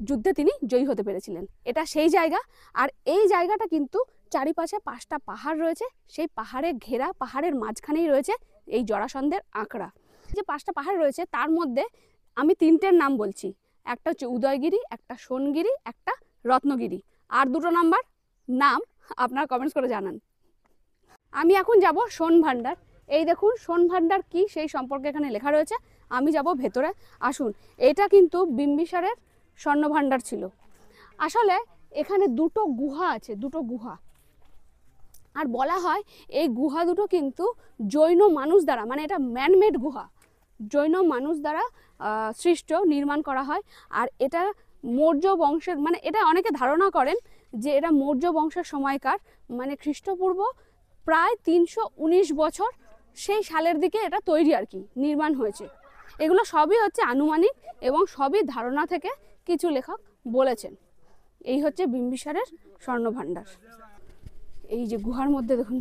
যুদ্ধে তিনি জয়ী হতে পেরেছিলেন। এটা সেই জায়গা। আর এই জায়গাটা কিন্তু চারিপাশে 5টা পাহাড় রয়েছে, সেই পাহাড়ে ঘেরা, পাহাড়ের মাঝখানেই রয়েছে এই জরাসন্ধের আঁকড়া। যে 5টা পাহাড় রয়েছে তার মধ্যে আমি 3টের নাম বলছি, একটা হচ্ছে উদয়গিরি, একটা সোনগিরি, একটা রত্নগিরি, আর 2টো নাম্বার নাম আপনারা কমেন্টস করে জানান। আমি এখন যাব সোনভান্ডার। এই দেখুন সোনভান্ডার কি সেই সম্পর্কে এখানে লেখা রয়েছে। আমি যাব ভেতরে। আসুন। এটা কিন্তু বিম্বিসারের স্বর্ণভান্ডার ছিল। আসলে এখানে 2টো গুহা আছে, 2টো গুহা। আর বলা হয় এই গুহা দুটো কিন্তু জৈন মানুষ দ্বারা, মানে এটা ম্যানমেড গুহা, জৈন মানুষ দ্বারা সৃষ্ট, নির্মাণ করা হয়। আর এটা মৌর্য বংশের, মানে এটা অনেকে ধারণা করেন যে এটা মৌর্য বংশের সময়কার, মানে খ্রিস্টপূর্ব প্রায় 319 বছর সেই সালের দিকে এটা তৈরি আর কি, নির্মাণ হয়েছে। এগুলো সবই হচ্ছে আনুমানিক এবং সবই ধারণা থেকে কিছু লেখক বলেছেন। এই হচ্ছে বিম্বিসারের স্বর্ণভান্ডার। এই যে গুহার মধ্যে দেখুন,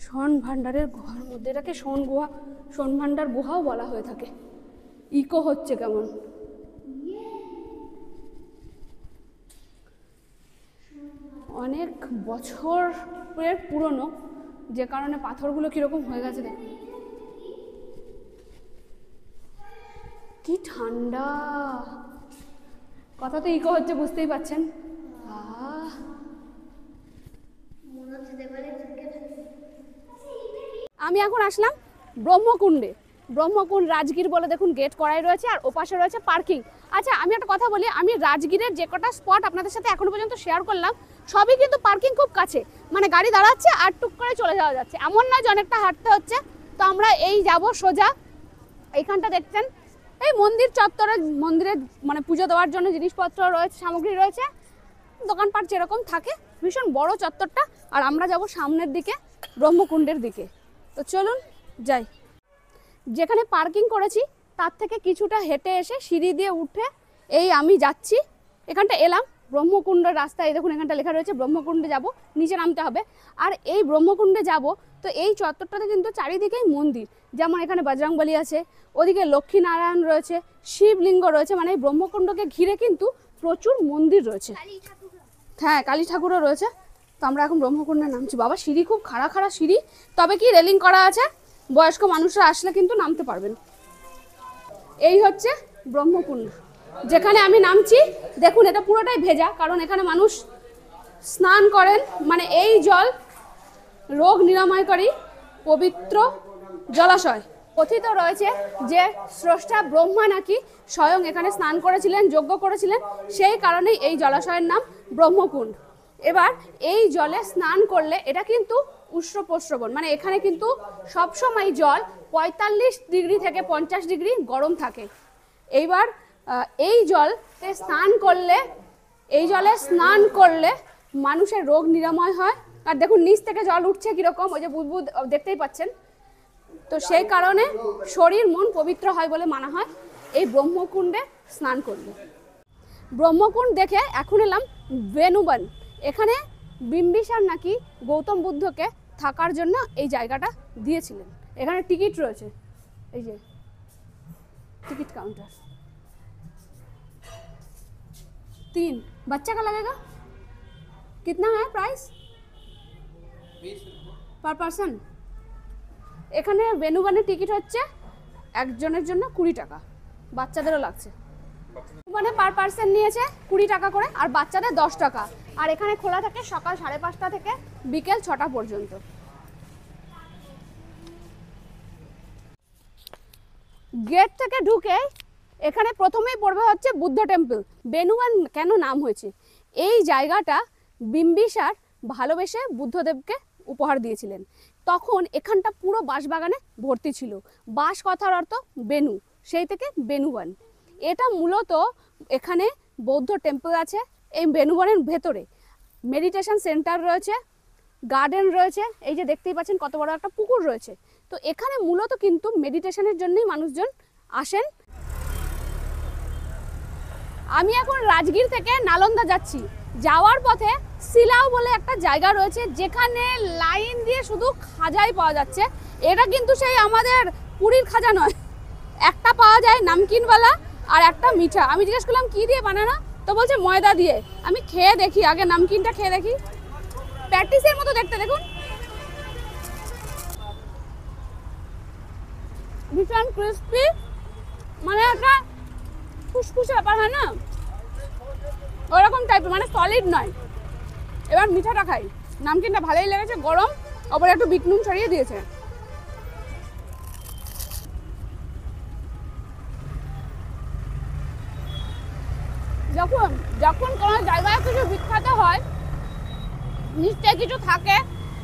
সোনভান্ডারের গুহার মধ্যে, এটাকে সোন গুহা, সোনভান্ডার গুহাও বলা হয়ে থাকে। ইকো হচ্ছে কেমন, অনেক বছরের পুরনো, যে কারণে পাথরগুলো কিরকম হয়ে গেছে দেখুন। কি ঠান্ডা, কথা তো ইকো হচ্ছে বুঝতেই পাচ্ছেন। আমি এখন আসলাম ব্রহ্মকুণ্ডে। ব্রহ্মকুণ্ড রাজগীর বলে দেখুন গেট করাই রয়েছে, আর ওপাশে রয়েছে পার্কিং। আচ্ছা আমি একটা কথা বলি, আমি রাজগীরের যে কটা স্পট আপনাদের সাথে এখনো পর্যন্ত শেয়ার করলাম সবই কিন্তু পার্কিং খুব কাছে, মানে গাড়ি দাঁড়াচ্ছে আর টুক করে চলে যাওয়া যাচ্ছে, এমন নয় যে অনেকটা হাঁটতে হচ্ছে। তো আমরা এই যাব সোজা, এইখানটা দেখছেন এই মন্দির চত্বরে মন্দিরে মানে পুজো দেওয়ার জন্য জিনিসপত্র রয়েছে, সামগ্রী রয়েছে, দোকানপাট যেরকম থাকে। ভীষণ বড় চত্বরটা। আর আমরা যাব সামনের দিকে, ব্রহ্মকুণ্ডের দিকে। তো চলুন যাই। যেখানে পার্কিং করেছি তার থেকে কিছুটা হেঁটে এসে সিঁড়ি দিয়ে উঠে এই আমি যাচ্ছি, এখানটা এলাম ব্রহ্মকুণ্ডের রাস্তা। এই দেখুন এখানটা লেখা রয়েছে ব্রহ্মকুণ্ডে যাব, নিচে নামতে হবে। আর এই ব্রহ্মকুণ্ডে যাব তো এই চত্বরটাতে কিন্তু চারিদিকেই মন্দির, যেমন এখানে বজরংবলী আছে, ওদিকে লক্ষ্মীনারায়ণ রয়েছে, শিবলিঙ্গ রয়েছে, মানে এই ব্রহ্মকুণ্ডকে ঘিরে কিন্তু প্রচুর মন্দির রয়েছে। হ্যাঁ, কালী ঠাকুরও রয়েছে। তো আমরা এখন ব্রহ্মকুণ্ডে নামছি। বাবা সিঁড়ি খুব খাড়া খাড়া সিঁড়ি, তবে কি রেলিং করা আছে, বয়স্ক মানুষরা আসলে কিন্তু নামতে পারবেন। এই হচ্ছে ব্রহ্মকুণ্ড যেখানে আমি নামছি। দেখুন এটা পুরোটাই ভেজা, কারণ এখানে মানুষ স্নান করেন, মানে এই জল রোগ নিরাময়কারী পবিত্র জলাশয়। কথিত রয়েছে যে স্রষ্টা ব্রহ্মা নাকি স্বয়ং এখানে স্নান করেছিলেন, যজ্ঞ করেছিলেন, সেই কারণেই এই জলাশয়ের নাম ব্রহ্মকুণ্ড। এবার এই জলে স্নান করলে এটা কিন্তু উষ্ণ প্রস্রবণ, মানে এখানে কিন্তু সবসময় জল 45 ডিগ্রি থেকে 50 ডিগ্রি গরম থাকে। এইবার এই জলে স্নান করলে মানুষের রোগ নিরাময় হয়। আর দেখুন নিচ থেকে জল উঠছে কিরকম, ওই যে বুদবুদ দেখতেই পাচ্ছেন। তো সেই কারণে শরীর মন পবিত্র হয় বলে মানা হয় এই ব্রহ্মকুণ্ডে স্নান করলে। ব্রহ্মকুণ্ড দেখে এখন এলাম বেনুবন। এখানে বিম্বিসার নাকি গৌতম বুদ্ধকে থাকার জন্য এই জায়গাটা দিয়েছিলেন। এখানে টিকিট রয়েছে, এই যে टिकट काउंटर। 3 बच्चा का लगेगा, कितना है प्राइस? 20 पर पर्सन। এখানে বেনুবানের টিকিট হচ্ছে একজনের জন্য 20 টাকা, বাচ্চাদেরও লাগছে। মানে পার পার্সন নিয়েছে 20 টাকা করে, আর বাচ্চাদের 10 টাকা। আর এখানে খোলা থাকে সকাল 5:30 থেকে বিকেল 6টা পর্যন্ত। গেট থেকে ঢুকে এখানে প্রথমেই পড়বে হচ্ছে বুদ্ধ টেম্পল। বেনুবান কেন নাম হয়েছে? এই জায়গাটা বিম্বিসার ভালোবেসে বুদ্ধদেবকে উপহার দিয়েছিলেন। তখন এখানটা পুরো বাঁশবাগানে ভর্তি ছিল। বাঁশ কথার অর্থ বেনু, সেই থেকে বেনুবান। এটা মূলত এখানে বৌদ্ধ টেম্পল আছে। এই বেনুবানের ভেতরে মেডিটেশন সেন্টার রয়েছে, গার্ডেন রয়েছে, এই যে দেখতেই পাচ্ছেন কত বড় একটা পুকুর রয়েছে। তো এখানে মূলত কিন্তু মেডিটেশনের জন্যই মানুষজন আসেন। আমি এখন রাজগীর থেকে নালন্দা যাচ্ছি। যাওয়ার পথে সিলাও বলে একটা জায়গা রয়েছে যেখানে লাইন দিয়ে শুধু খাজাই পাওয়া যাচ্ছে। এটা কিন্তু সেই আমাদের পুরীর খাজা নয়, একটা পাওয়া যায় নামকিনওয়ালা আর একটা মিঠা। আমি জিজ্ঞেস করলাম কি দিয়ে বানানো, তো বলছে ময়দা দিয়ে। আমি খেয়ে দেখি, আগে নামকিনটা খেয়ে দেখি। প্যাটিসের মতো দেখতে, দেখুন ভীষণ ক্রিস্পি, মানে একটা ফুসফুসে ব্যাপার হয় না, ওরকম টাইপের, মানে সলিড নয়। এবার মিঠাটা খাই। নামকিনটা ভালোই লেগেছে, গরম, ওপরে একটু বিট নুন ছড়িয়ে দিয়েছে। যখন যখন কোনো জায়গায় কিছু বিখ্যাত হয় নিশ্চয়ই কিছু থাকে,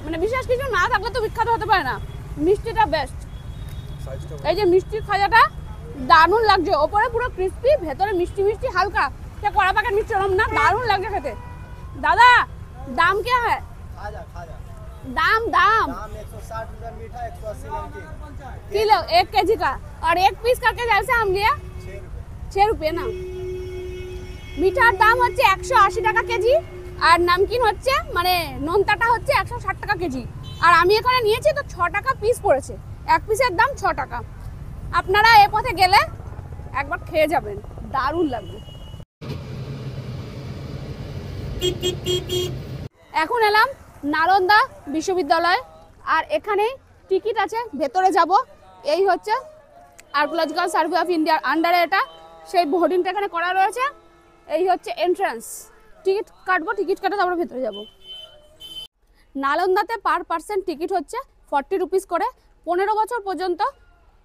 মানে বিশেষ কিছু না থাকলে তো বিখ্যাত হতে পারে না। মিষ্টিটা বেস্ট। এই যে মিষ্টির খাজাটা দারুণ লাগছে, ওপরে পুরো ক্রিস্পি, ভেতরে মিষ্টি মিষ্টি হালকা, সে কড়া পাকের মিষ্টি ওরম না, দারুণ লাগছে খেতে। দাদা दाम क्या है? दाम 160 रुपया मीठा, 180 किलो 1 केजी का, और 1 पीस करके जैसे हम लिया 6 रुपये ना। মিঠার দাম হচ্ছে 180 টাকা কেজি, আর নামকিন হচ্ছে মানে নোনতাটা হচ্ছে 160 টাকা কেজি। আর আমি এখানে নিয়েছি তো 6 টাকা পিস পড়েছে, এক পিসের দাম 6 টাকা। আপনারা এ পথে গেলে একবার খেয়ে যাবেন, দারুণ লাগবে। এখন এলাম নালন্দা বিশ্ববিদ্যালয়, আর এখানে টিকিট আছে, ভেতরে যাব। এই হচ্ছে আর্কিওলজিক্যাল সার্ভে অফ ইন্ডিয়ার আন্ডারে এটা, সেই হোর্ডিংটা এখানে করা রয়েছে। এই হচ্ছে এন্ট্রান্স। টিকিট কাটবো, টিকিট কাটে তারপরে ভেতরে যাব। নালন্দাতে পার পার্সন টিকিট হচ্ছে 40 রুপিস করে। 15 বছর পর্যন্ত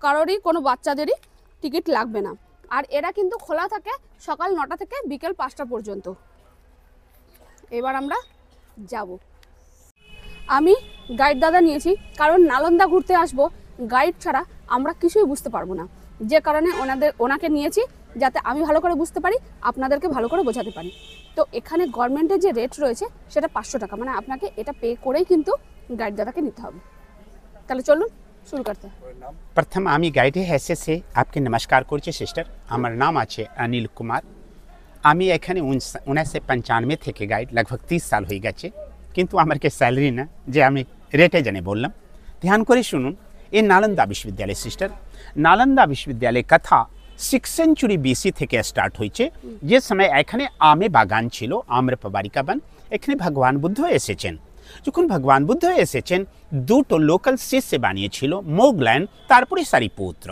কারোরই, কোনো বাচ্চাদেরই টিকিট লাগবে না। আর এরা কিন্তু খোলা থাকে সকাল 9টা থেকে বিকেল 5টা পর্যন্ত। এবার আমরা যাব। আমি গাইড দাদা নিয়েছি, কারণ নালন্দা ঘুরতে আসবো, গাইড ছাড়া আমরা কিছুই বুঝতে পারবো না। যে কারণে ওনাকে নিয়েছি, যাতে আমি ভালো করে বুঝতে পারি, আপনাদেরকে ভালো করে বোঝাতে পারি। তো এখানে গভর্নমেন্টের যে রেট রয়েছে সেটা 500 টাকা, মানে আপনাকে এটা পে করেই কিন্তু গাইড দাদাকে নিতে হবে। তাহলে চলুন শুরু করতে। प्रथम आमी गाइड हैसे से आपके नमस्कार करছে সিস্টার। আমার নাম আছে অনিল কুমার। আমি এখানে 1995 থেকে গাইড, लगभग 30 সাল হয়ে গেছে, কিন্তু আমার কে স্যালারি না যে আমি রেটে জানে বললাম। ধ্যান করে শুনুন, এই নালন্দা বিশ্ববিদ্যালয় সিস্টার, নালন্দা বিশ্ববিদ্যালয় কথা 6th সেঞ্চুরি BC থেকে স্টার্ট হয়েছে। যে সময় এখানে আমে বাগান ছিল, আম্রপাবারিকা বন, এখানে ভগবান বুদ্ধ এসেছেন। যখন ভগবান বুদ্ধ এসেছেন, দুটো লোকাল শিষ্য বানিয়েছিল, মোগলান তারপরে সারিপুত্র।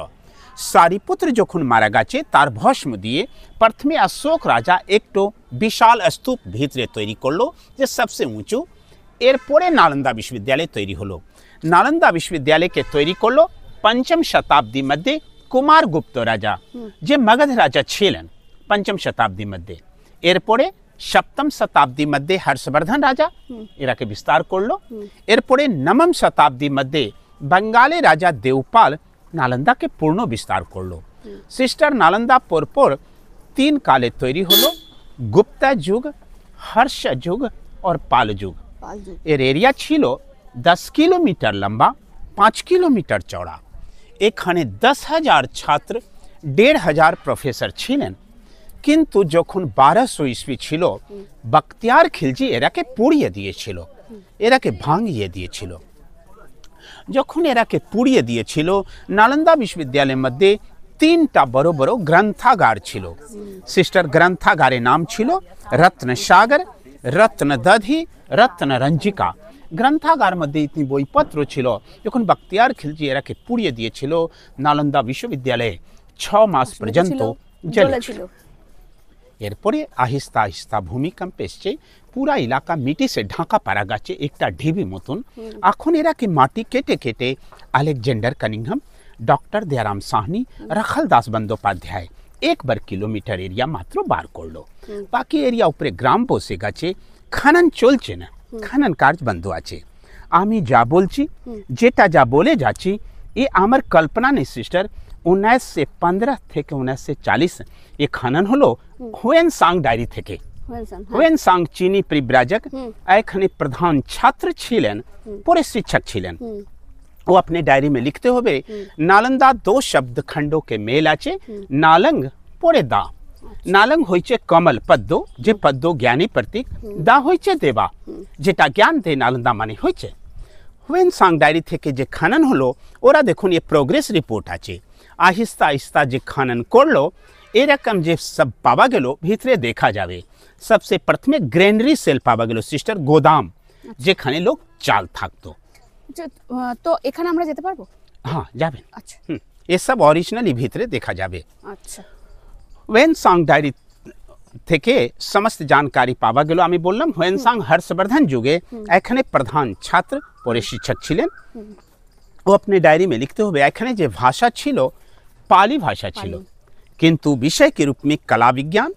সারিপুত্র যখন মারা গেছে, তার ভস্ম দিয়ে প্রথমে অশোক রাজা একটু বিশাল স্তূপ ভিতরে তৈরি করলো, যে সবচেয়ে উঁচু। এরপরে নালন্দা বিশ্ববিদ্যালয় তৈরি হলো। নালন্দা বিশ্ববিদ্যালয়কে তৈরি করলো 5ম শতাব্দী মধ্যে কুমারগুপ্ত রাজা, যে মগধ রাজা ছিলেন 5ম শতাব্দী মধ্যে। এরপরে 7ম শতাব্দী মধ্যে হর্ষবর্ধন রাজা এরাকে বিস্তার করলো। এরপরে 9ম শতাব্দী মধ্যে বঙ্গালী রাজা দেবপাল নালন্দাকে পূর্ণ বিস্তার করলো। সিস্টার, নালন্দা পরপর 3 কালে তৈরি হলো, গুপ্তা যুগ, হর্ষ যুগ और পাল যুগ। এর এরিয়া ছিল 10 কিলোমিটার লম্বা, 5 কিলোমিটার চওড়া। এখানে 10,000 ছাত্র, 1,500 প্রফেসর ছিলেন। কিন্তু যখন 1200 ईस्वी ছিল, বখতিয়ার খিলজি এরাকে পুড়িয়ে দিয়েছিল, এরাকে ভাঙিয়ে দিয়েছিল। যখন এরাকে পুড়িয়ে দিয়েছিল, নালন্দা বিশ্ববিদ্যালয়ের মধ্যে 3টা বড় বড় গ্রন্থাগার ছিল। সিস্টার, গ্রন্থাগারের নাম ছিল রত্নসাগর, রত্নদধি, রত্নরঞ্জিকা। গ্রন্থাগার মধ্যে ইতনি বইপত্র ছিল। যখন বখতিয়ার খিলজি এরাকে পুড়িয়ে দিয়েছিল, নালন্দা বিশ্ববিদ্যালয়ে 6 মাস পর্যন্ত জ্বলেছিল। এরপরে আহিস্তা আহিস্তা ভূমিকম্প এসছে, পুরা এলাকা মিটি সে ঢাকা পারা গেছে একটা ঢিবি মতন। এখন এরাকে মাটি কেটে কেটে Alexander Cunningham, doctor Dayaram Sahni, রাখাল দাস বন্দ্যোপাধ্যায় 1 কিলোমিটার এরিয়া মাত্র বার করলো। বাকি এরিয়া উপরে গ্রাম বসে গেছে, খনন চলছে না, খনন কাজ বন্ধ আছে। আমি যা বলছি, যেটা যা বলে যাচ্ছি, এ আমার কল্পনা নেই সিস্টার। 1915 থেকে 1940 ये खनन হলো হুয়েনসাং ডায়েরি থেকে। হুয়েনসাং চীনি পরিব্রাজক, এখানে প্রধান ছাত্র ছিলেন, পরে শিক্ষক ছিলেন। वो अपने डायरी में लिखते हुए, नालंदा 2 शब्द खंडों के मेल আছে, नालंग পরে দা। নালং হইছে কমল পদ্ম, যে পদ্ম জ্ঞানী প্রতীক, দা হইছে দেবা, যেটা জ্ঞান দেয়, নালন্দা মানে হইছে। হুয়েনসাং ডায়েরি থেকে যে খনন হলো, ওরা দেখুন ये प्रोग्रेस रिपोर्ट আছে। আহিস্তা আহিস্তা যে খনন করলো, এরকম যে সব পাওয়া গেল, ভিতরে দেখা যাবে। সবচেয়ে প্রথমে গ্রেনারি সেল পাওয়া গেল সিস্টার, গোদাম, যেখানে লোক চাল থাকতো। তো এখানে আমরা যেতে পারবো? হ্যাঁ, যাবেন। আচ্ছা, এ সব অরিজিনালি ভিতরে দেখা যাবে। আচ্ছা। হুয়েনসাং ডায়েরি থেকে সমস্ত জানকারি পাওয়া গেল। আমি বললাম হুয়েনসাং হর্ষবর্ধন যুগে এখানে প্রধান ছাত্র, পরে শিক্ষক ছিলেন। ও अपने डायरी में लिखते हुए, এখানে যে ভাষা ছিল, पाली भाषा ছিল, किंतु विषय के रूप में कला विज्ञान,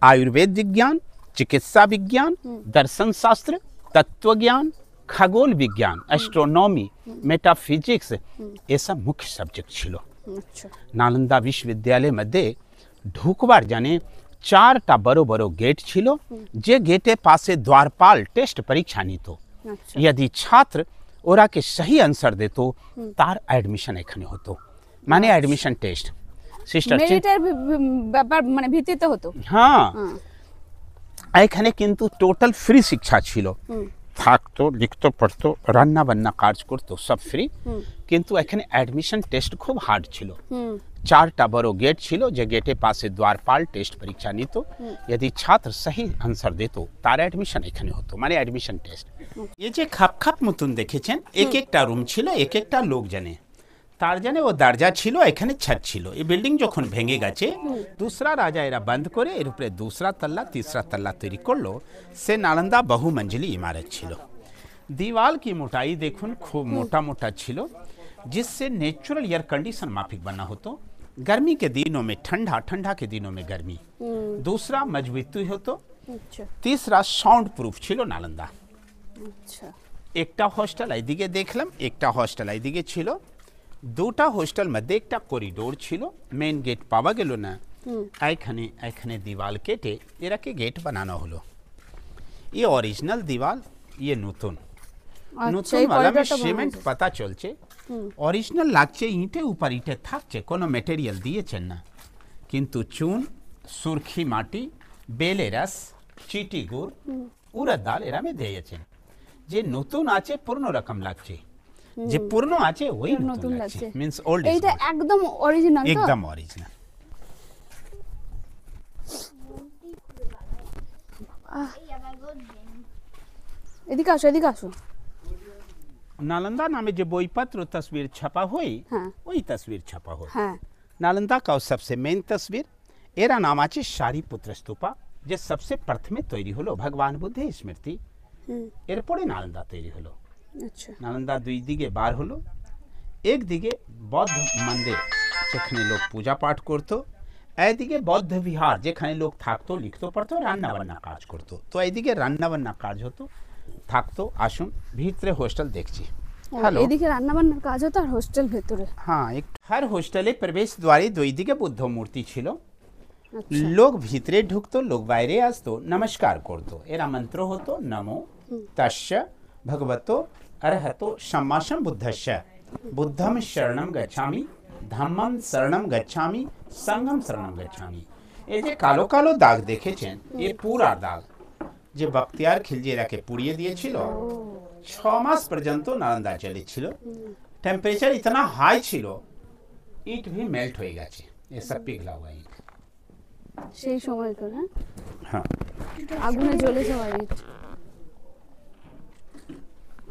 आयुर्वेद विज्ञान, चिकित्सा विज्ञान, दर्शन शास्त्र, तत्व ज्ञान, खगोल विज्ञान, एस्ट्रोनॉमी, मेटाफिजिक्स, ये सब मुख्य सब्जेक्ट ছিল। নালন্দা বিশ্ববিদ্যালয় মধ্যে ঢুকবার জানে 4টা বড় বড় গেট ছিল, যে গেটে পাশে দ্বারপাল টেস্ট পরীক্ষা নিত। यदि छात्र ওরা কে সহি আনসার দিত, তার অ্যাডমিশন এখানে হতো, মানে অ্যাডমিশন টেস্ট সিস্টার মেরিটের ব্যাপার, মানে ভিত্তিতে হতো। হ্যাঁ, এখানে কিন্তু টোটাল ফ্রি শিক্ষা ছিল। থাকতো, লিখতো, পড়তো, রান্না বান্না কাজ করতো, সব ফ্রি। কিন্তু এখানে অ্যাডমিশন টেস্ট খুব হার্ড ছিল। 4টা বড় গেট ছিল, যে গেটে পাশে দ্বারপাল টেস্ট পরীক্ষা নিত। যদি ছাত্র সহি আনসার দিত, তার অ্যাডমিশন এখানে হতো, মানে অ্যাডমিশন টেস্ট। এই যে খাপ খাপ মতন দেখেছেন, এক একটা রুম ছিল, এক একটা লোক জানে, তার জানে ও দরজা ছিল, এখানে ছাদ ছিল। এই বিল্ডিং যখন ভেঙে গেছে, दूसरा রাজা এরা বন্ধ করে এর উপরে 2রা তল্লা, 3রা তল্লা তৈরি করলো। সে নালন্দা বহুমঞ্জিলি ইমারত ছিল। दीवार की मोटाई देखुन खूब मोटा मोटा छिलो, जिससे नेचुरल एयर कंडीशन माफिक बना हो। तो गर्मी के दिनों में ठंडा, ठंडा के दिनों में गर्मी। दूसरा मजबूती हो। तो तीसरा साउंड प्रूफ छिलो नालंदा। একটা হস্টেল এইদিকে দেখলাম, একটা হস্টেল এইদিকে ছিল। দুটা হোস্টেল মধ্যে একটা করিডোর ছিল, মেন গেট পাওয়া গেল না, এখানে এখানে দিওয়াল কেটে এরাকে গেট বানানো হলো। ये ओरिजिनल दीवार, ये नूतन নতুন এই মালামে করিডোরটা বানানো সিমেন্ট হয়েছে। পাতা চলছে, অরিজিনাল লাগছে, ইটে উপর ইটে থাকছে, কোনো মেটেরিয়াল দিয়েছেন না, কিন্তু চুন, সুরখি মাটি, বেলে রস, চিটি গুড়, উড়দ ডাল এরামে দিয়েছেন। যে নতুন আছে পুরনো রকম লাগছে, যে পুরনো আছে ওই নতুন নতুন লাগছে, লাগছে। মিন্স ওল্ড এইটা একদম অরিজিনাল তো? একদম অরিজিনাল। এদিকে আসো, এদিকে আসো। नालंदा नामे जो बोईपत्र तस्वीर छपा हुई, हाँ। वही तस्वीर छपा हुई। হ্যাঁ, नालंदा का सबसे मेन तस्वीर एरा नाम आचे शारीपुत्र स्तूपा, যে सबसे प्रथमे তৈরি হলো ভগবান বুদ্ধের স্মৃতি, এরপরে নালন্দা তৈরি হলো। আচ্ছা। নালন্দা দুই দিকে বার হলো, একদিকে বৌদ্ধ মন্দির যেখানে লোক পূজা পাঠ করতো, এইদিকে বৌদ্ধ বিহার যেখানে লোক থাকতো, লিখতো, পড়তো, রান্না বান্না কাজ করতো। তো এইদিকে রান্না বান্না কাজ হতো, থাকতো। আসুন ভিতরে হোস্টেল দেখছি। হ্যালো, এদিকে রান্না বান্নার কাজ হতো আর হোস্টেল ভেতরে। হ্যাঁ, হর হোস্টেলে প্রবেশ দ্বারে দুই দিকে বুদ্ধ মূর্তি ছিল। আচ্ছা। লোক ভিতরে ঢুকতো, লোক বাইরে আসতো, নমস্কার করতো। এরা মন্ত্র হতো নমো তস্য ভগবতো অরহতো সম্মা সম্বুদ্ধস্য বুদ্ধম শরণম গচ্ছামি ধম্মম শরণম গচ্ছামি সংঘম শরণম গচ্ছামি। এই যে কালো কালো দাগ দেখেছেন, এ পুরা দাগ যে বখতিয়ার খিলজি এরাকে পুড়িয়ে দিয়েছিল। 6 মাস পর্যন্ত নালন্দা চলেছিল। টেম্পারেচার ইতনা হাই ছিল, ইট भी মেল্ট হয়ে গেছে, এসব পিঘলা हुआ ইট। সেই সময়কার, হ্যাঁ, হ্যাঁ, আগুনে জ্বলে যাওয়া ইট।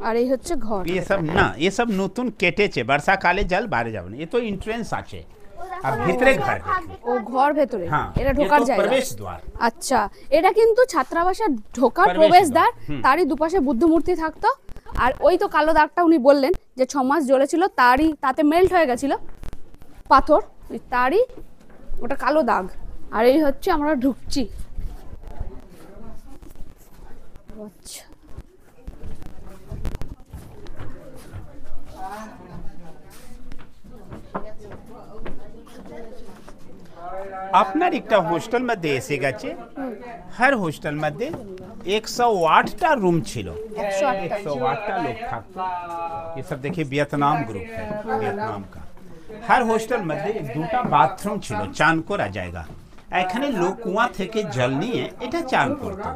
আর এই হচ্ছে ঘর। ये सब ना, ये सब নতুন কেটেছে, বর্ষাকালে জল বাইরে যাবে না। ये तो এন্ট্রেন্স আছে, আর ভিতরে ঘর দেখুন। ও ঘর ভেতরে, হ্যাঁ, এটা ये ঢোকার तो জায়গা। प्रवेश द्वार। আচ্ছা, এটা কিন্তু ছাত্রাবাসের ঢোকার প্রবেশ প্রবেশদ্বার। দ্বার, হুম। তারই দুপাশে বুদ্ধ মূর্তি থাকতো। আর ওই তো কালো দাগটা উনি বললেন যে 6 মাস জ্বলেছিল, তাতে মেল্ট হয়ে গেছিল পাথর, ওই তারই ওটা কালো দাগ। আর এই হচ্ছে আমরা ঢুকছি। আচ্ছা, আপনার একটা হোস্টেল মধ্যে এসে গেছে। হর হোস্টেল মধ্যে 108টা রুম ছিল, 108টা লোক থাকতো। ये सब देखिए वियतनाम ग्रुप है, वियतनाम का। हर হোস্টেল মধ্যে দুটা বাথরুম ছিল, চান করা জায়গা। এখানে লোক কুয়া থেকে জল নিয়ে এটা চান করতো।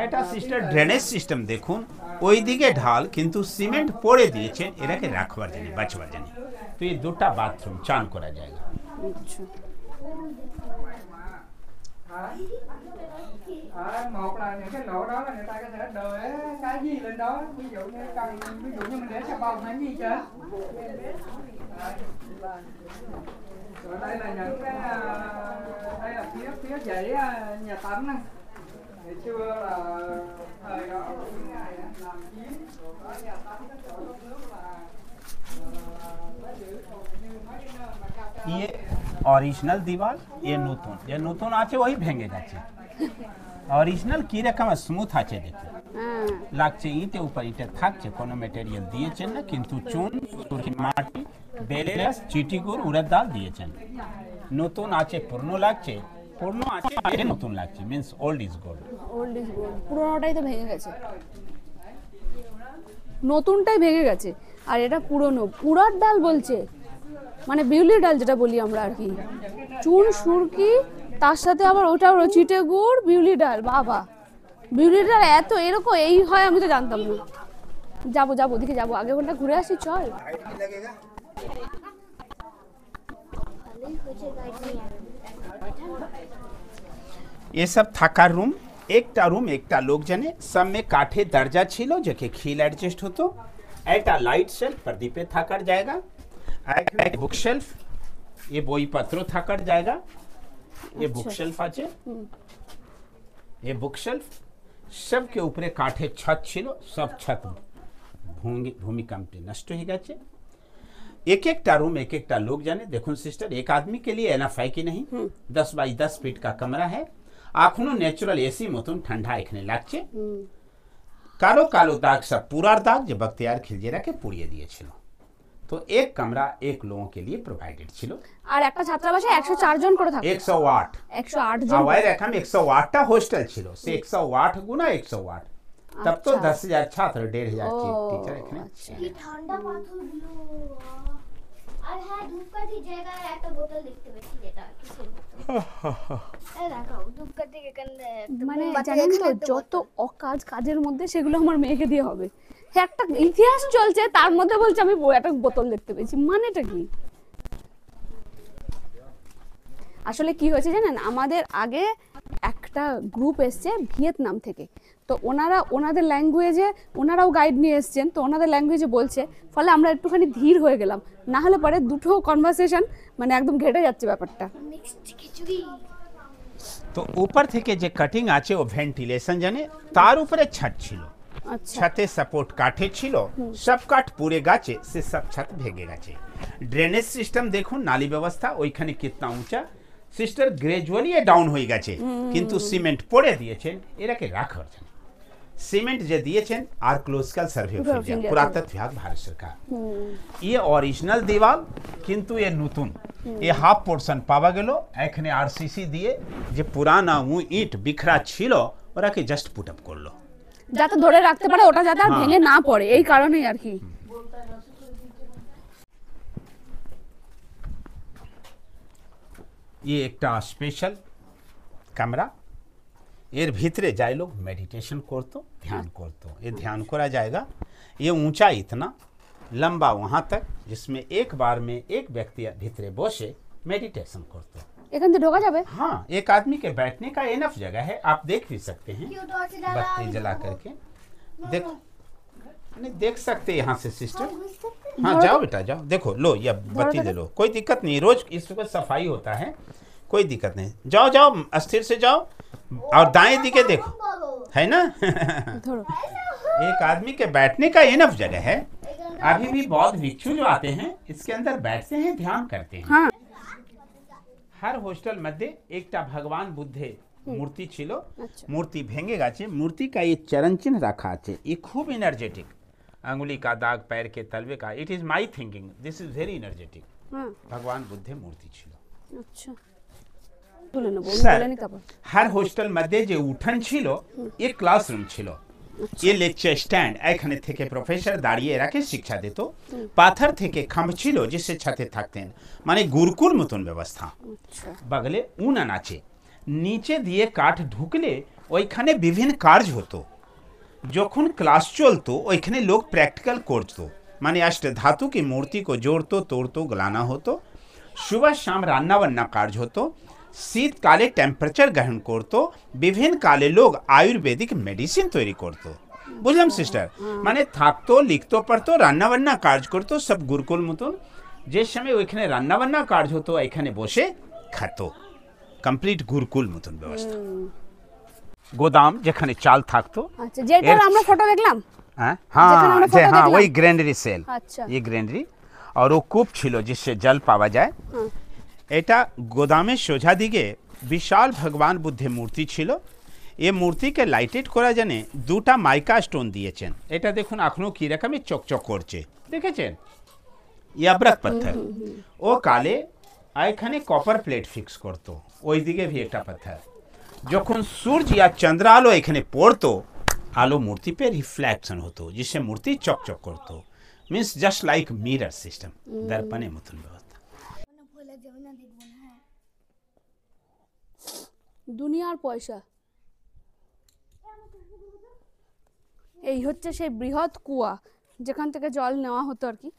এটা সিস্টেম ড্রেনেজ সিস্টেম দেখুন, ওইদিকে ঢাল, কিন্তু সিমেন্ট পড়ে দিয়েছে এটাকে রাখবার জন্য, বাঁচবার জন্য। তো এই দুটা বাথরুম, চান করা জায়গা। আচ্ছা। Một là những cái lỗ đó là người ta có thể đợi cái gì lên đó, ví dụ như cần, ví dụ như mình để xà bông hay gì chứ. Rồi đây là những cái đây là phía dãy nhà tắm này. Ngày xưa là thời đó những ngày làm chiến ở nhà tắm cái chỗ đốt nước là giữ còn như mấy cái nơi mà cao cao. ये original দিওয়াল, ये নতুন, যে নতুন আছে ওই ভেঙে যাচ্ছে। Original কি রকম স্মুথ আছে দেখুন, হ্যাঁ, লাগছে ইটে উপর ইটে থাকছে, কোনো মেটেরিয়াল দিয়েছেন না, কিন্তু চুন, সুরকি মাটি, বেলে রস, চিটি গুড়, উড়দ ডাল দিয়েছেন। নতুন আছে, পুরনো লাগছে, পুরনো আছে, আগে নতুন লাগছে, means old is gold. Old is gold. পুরোনোটাই তো ভেঙে গেছে, নতুনটাই ভেঙে গেছে। আর এটা পুরনো, উড়ার ডাল বলছে, মানে বিউলি ডাল যেটা বলি আমরা আর কি। চুন, সুরকি, তার সাথে আবার ওটা চিটে গুড়, বিউলি ডাল। বাবা, বিউলি ডাল এত এরকম এই হয় আমি তো জানতাম না। যাবো যাবো, ওদিকে যাবো, আগে ওটা ঘুরে আসি, চল। ये सब থাকার রুম, একটা রুম একটা লোক জানে। সব মে কাঠে দরজা ছিল, যেকে খিল অ্যাডজাস্ট হতো। একটা লাইট শেলফ, প্রদীপে থাকার জায়গা। একটা বুক শেলফ, ये বইপত্র থাকার জায়গা। ये बुक शेल्फ আছে, ये बुक शेल्फ। सबके ऊपरे কাঠে ছাদ ছিল, সব ছাদ ভূমিকম্পে নষ্ট হয়ে গেছে। एक একটা रूम एक একটা लोग जाने। देखो सिस्टर, एक आदमी के लिए एनफ है कि नहीं? 10 बाई 10 फीट का कमरा है। এখনো ন্যাচুরাল এসি মতন ঠান্ডা এখানে লাগছে। কালো কালো দাগ, সব পুরার দাগ, যে বখতিয়ার খিলজিরাকে পুড়িয়ে দিয়েছিল। तो एक कमरा एक लोगों के लिए प्रोवाइडेड छिलो আর একটা ছাত্রাবাসে 104 জন করে থাকে 108 108 জন हवाई रकम 108 टा हॉस्टल छिलो से 108 गुना 108 तब तो 10,000 छात्र 1,500 टीचर এখানে কি ঠান্ডা পাথরগুলো আর হ্যাঁ ধূপকাঠি জায়গায় একটা বোতল দেখতে পেয়েছি যেটা কিসের বোতল এই দেখো ধূপকাঠি এখানে মানে জানেন তো যত অকাজ কাজের মধ্যে সেগুলো আমার মেয়েকে দিয়ে হবে একটা ইতিহাস চলছে তার মধ্যে বলছে আমি একটা বোতল দেখতে পেয়েছি মানেটা কি আসলে কি হয়েছে জানেন আমাদের আগে একটা গ্রুপ এসছে ভিয়েতনাম থেকে তো ওনাদের ল্যাঙ্গুয়েজে ওনারাও গাইড নিয়ে এসছেন তো ওনাদের ল্যাঙ্গুয়েজে বলছে ফলে আমরা একটুখানি ধীর হয়ে গেলাম না হলে পরে দুটো কনভারসেশন মানে একদম ঘেটে যাচ্ছে ব্যাপারটা মিক্সড খিচুড়ি তো উপর থেকে যে কাটিং আছে ও ভেন্টিলেশন জানে তার উপরে ছাদ ছিল আচ্ছা छते सपोर्ट काठे छिलो सब काठ पूरे गाचे से सब छत भेगे गाचे ड्रेनेज सिस्टम देखो नाली व्यवस्था ওইখানে कितना ऊंचा सिस्टर ग्रेजुअली डाउन হয়ে গেছে কিন্তু সিমেন্ট পড়ে দিয়েছেন এরাকে রাখার জন্য सीमेंट जे दिएছেন आर्कोलॉजिकल सर्वे ऑफ इंडिया पुरातत्व विभाग भारत सरकार ये ओरिजिनल दीवार किंतु ये नতুন ये हाफ पोर्शन पावा গেল এখানে আরসিসি দিয়ে যে পুরানা ইট বিখরা ছিল ওরাকে জাস্ট পুট আপ করলো যাতে ধরে রাখতে পারে ওটা যাতে আর ভেঙে না পড়ে এই কারণেই আর কি ये एक स्पेशल कमरा एर भीतरे जाए लोग मेडिटेशन करतो ध्यान करतो ये ध्यान करा जाएगा ये ऊंचा इतना लंबा वहां तक जिसमें एक बार में एक व्यक्ति भीतरे बसे मेडिटेशन करतो এখান থেকে ঢোকা যাবে हाँ एक आदमी के बैठने का एनफ जगह है आप देख भी सकते हैं क्यों टॉर्च डाला बत्ती जला करके देख नहीं देख सकते यहाँ से सिस्टर हाँ जाओ बेटा जाओ देखो लो ये बत्ती ले लो कोई दिक्कत नहीं रोज इस पर सफाई होता है कोई दिक्कत नहीं जाओ जाओ अस्थिर से जाओ और दाएं दिखे देखो है ना ধরো एक आदमी के बैठने का एनफ जगह है अभी भी बहुत भिक्षु जो आते हैं इसके अंदर बैठते हैं ध्यान करते हैं হ্যাঁ हर हॉस्टल मध्ये एकटा भगवान बुद्धे मूर्ति छिलो अच्छा। मूर्ति भेंगे गाचे मूर्ति का ये चरण चिन्ह रखा है ये खूब एनर्जेटिक अंगुली का दाग पैर के तलवे का it is my thinking this is very energetic হ্যাঁ भगवान बुद्धे मूर्ति छिलो আচ্ছা তুলে নেবো স্যার, তুলে নি তারপর हर हॉस्टल मध्ये जे उठन छिलो ये क्लासरूम छिलो ये लेक्चर स्टैंड এখানে থেকে প্রফেসর দাঁড়িয়ে রাখে শিক্ষা দিত পাথর থেকে খাম্ব ছিল जिससे ছাতে থাকতেন মানে গুরুকুল মতন ব্যবস্থা আচ্ছা बगले उनान আছে নিচে দিয়ে কাঠ ঢুকলে ওইখানে বিভিন্ন কাজ হতো যখন ক্লাস চলতো ওইখানে লোক প্র্যাকটিক্যাল করতো মানে अष्ट धातु की मूर्ति को जोड़तो तोड़तो गलाना होतो सुबह शाम रान्ना बन्ना कार्य होतो शीतकाले टेम्पारेचर ग्रहण करतो विभिन्न काले लोग आयुर्वेदिक मेडिसिन तैयारी करतो बुझलाम सिस्टर माने থাকতো লিখতো পড়তো রান্না বান্না কাজ করতো সব গুরুকুল মতন যে সময় ওইখানে রান্না বান্না কাজ হতো এখানে বসে খেতো কমপ্লিট গুরুকুল মতন ব্যবস্থা গোদাম যেখানে চাল থাকতো আচ্ছা যেটার আমরা ফটো দেখলাম हाँ যেখানে আমরা हाँ photo हाँ দেখলাম। वही ग्रैंडरी सेल আচ্ছা ये ग्रैंडरी और वो कूप छिलो जिससे जल पावा जाए हाँ। এটা গোদামের সোজা দিকে বিশাল ভগবান বুদ্ধের মূর্তি ছিল এই মূর্তিকে লাইটেড করা জানে দুটা মাইকা স্টোন দিয়েছেন এটা দেখুন এখনো কি রকমের চকচক করছে দেখেছেন ইয়াব্রাক পাথর ও কালে এখানে কপার প্লেট ফিক্স করতো ওই দিকে ভি একটা পাথর যখন সূর্য या চন্দ্র আলো এখানে পড়তো আলো মূর্তি पे रिफ्लेक्शन হতো जिससे মূর্তি চকচক করতো means just like mirror system दर्पণের মতন ব্যবস্থা ভুলে যাও না দেখবো না দুনিয়ার পয়সা এই হচ্ছে সেই বৃহৎ কুয়া যেখান থেকে জল নেওয়া হতো আর কি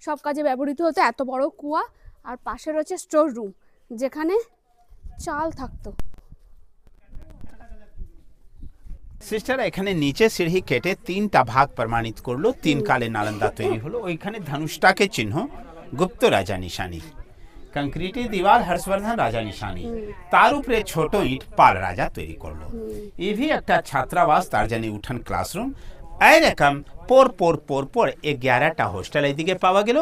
সব কাজে ব্যবহৃত হতো এত বড় কুয়া আর পাশে রয়েছে স্টোর রুম যেখানে চাল থাকতো সিস্টার এখানে নিচে সিঁড়ি কেটে তিনটা ভাগ প্রমাণিত করলো তিন কালে নালন্দা তৈরি হলো ওইখানে ধনুষটাকে চিহ্ন গুপ্ত রাজা নিশানি कंक्रीटी दीवार हर्षवर्धन राजा निशानी तार उपरे छोटो ईट पाल राजा तैरी करलो ये भी একটা ছাত্রাবাস তার জানি উঠান ক্লাসরুম এই রকম পর পর পর পর 11টা হোস্টেল এইদিকে পাওয়া গেল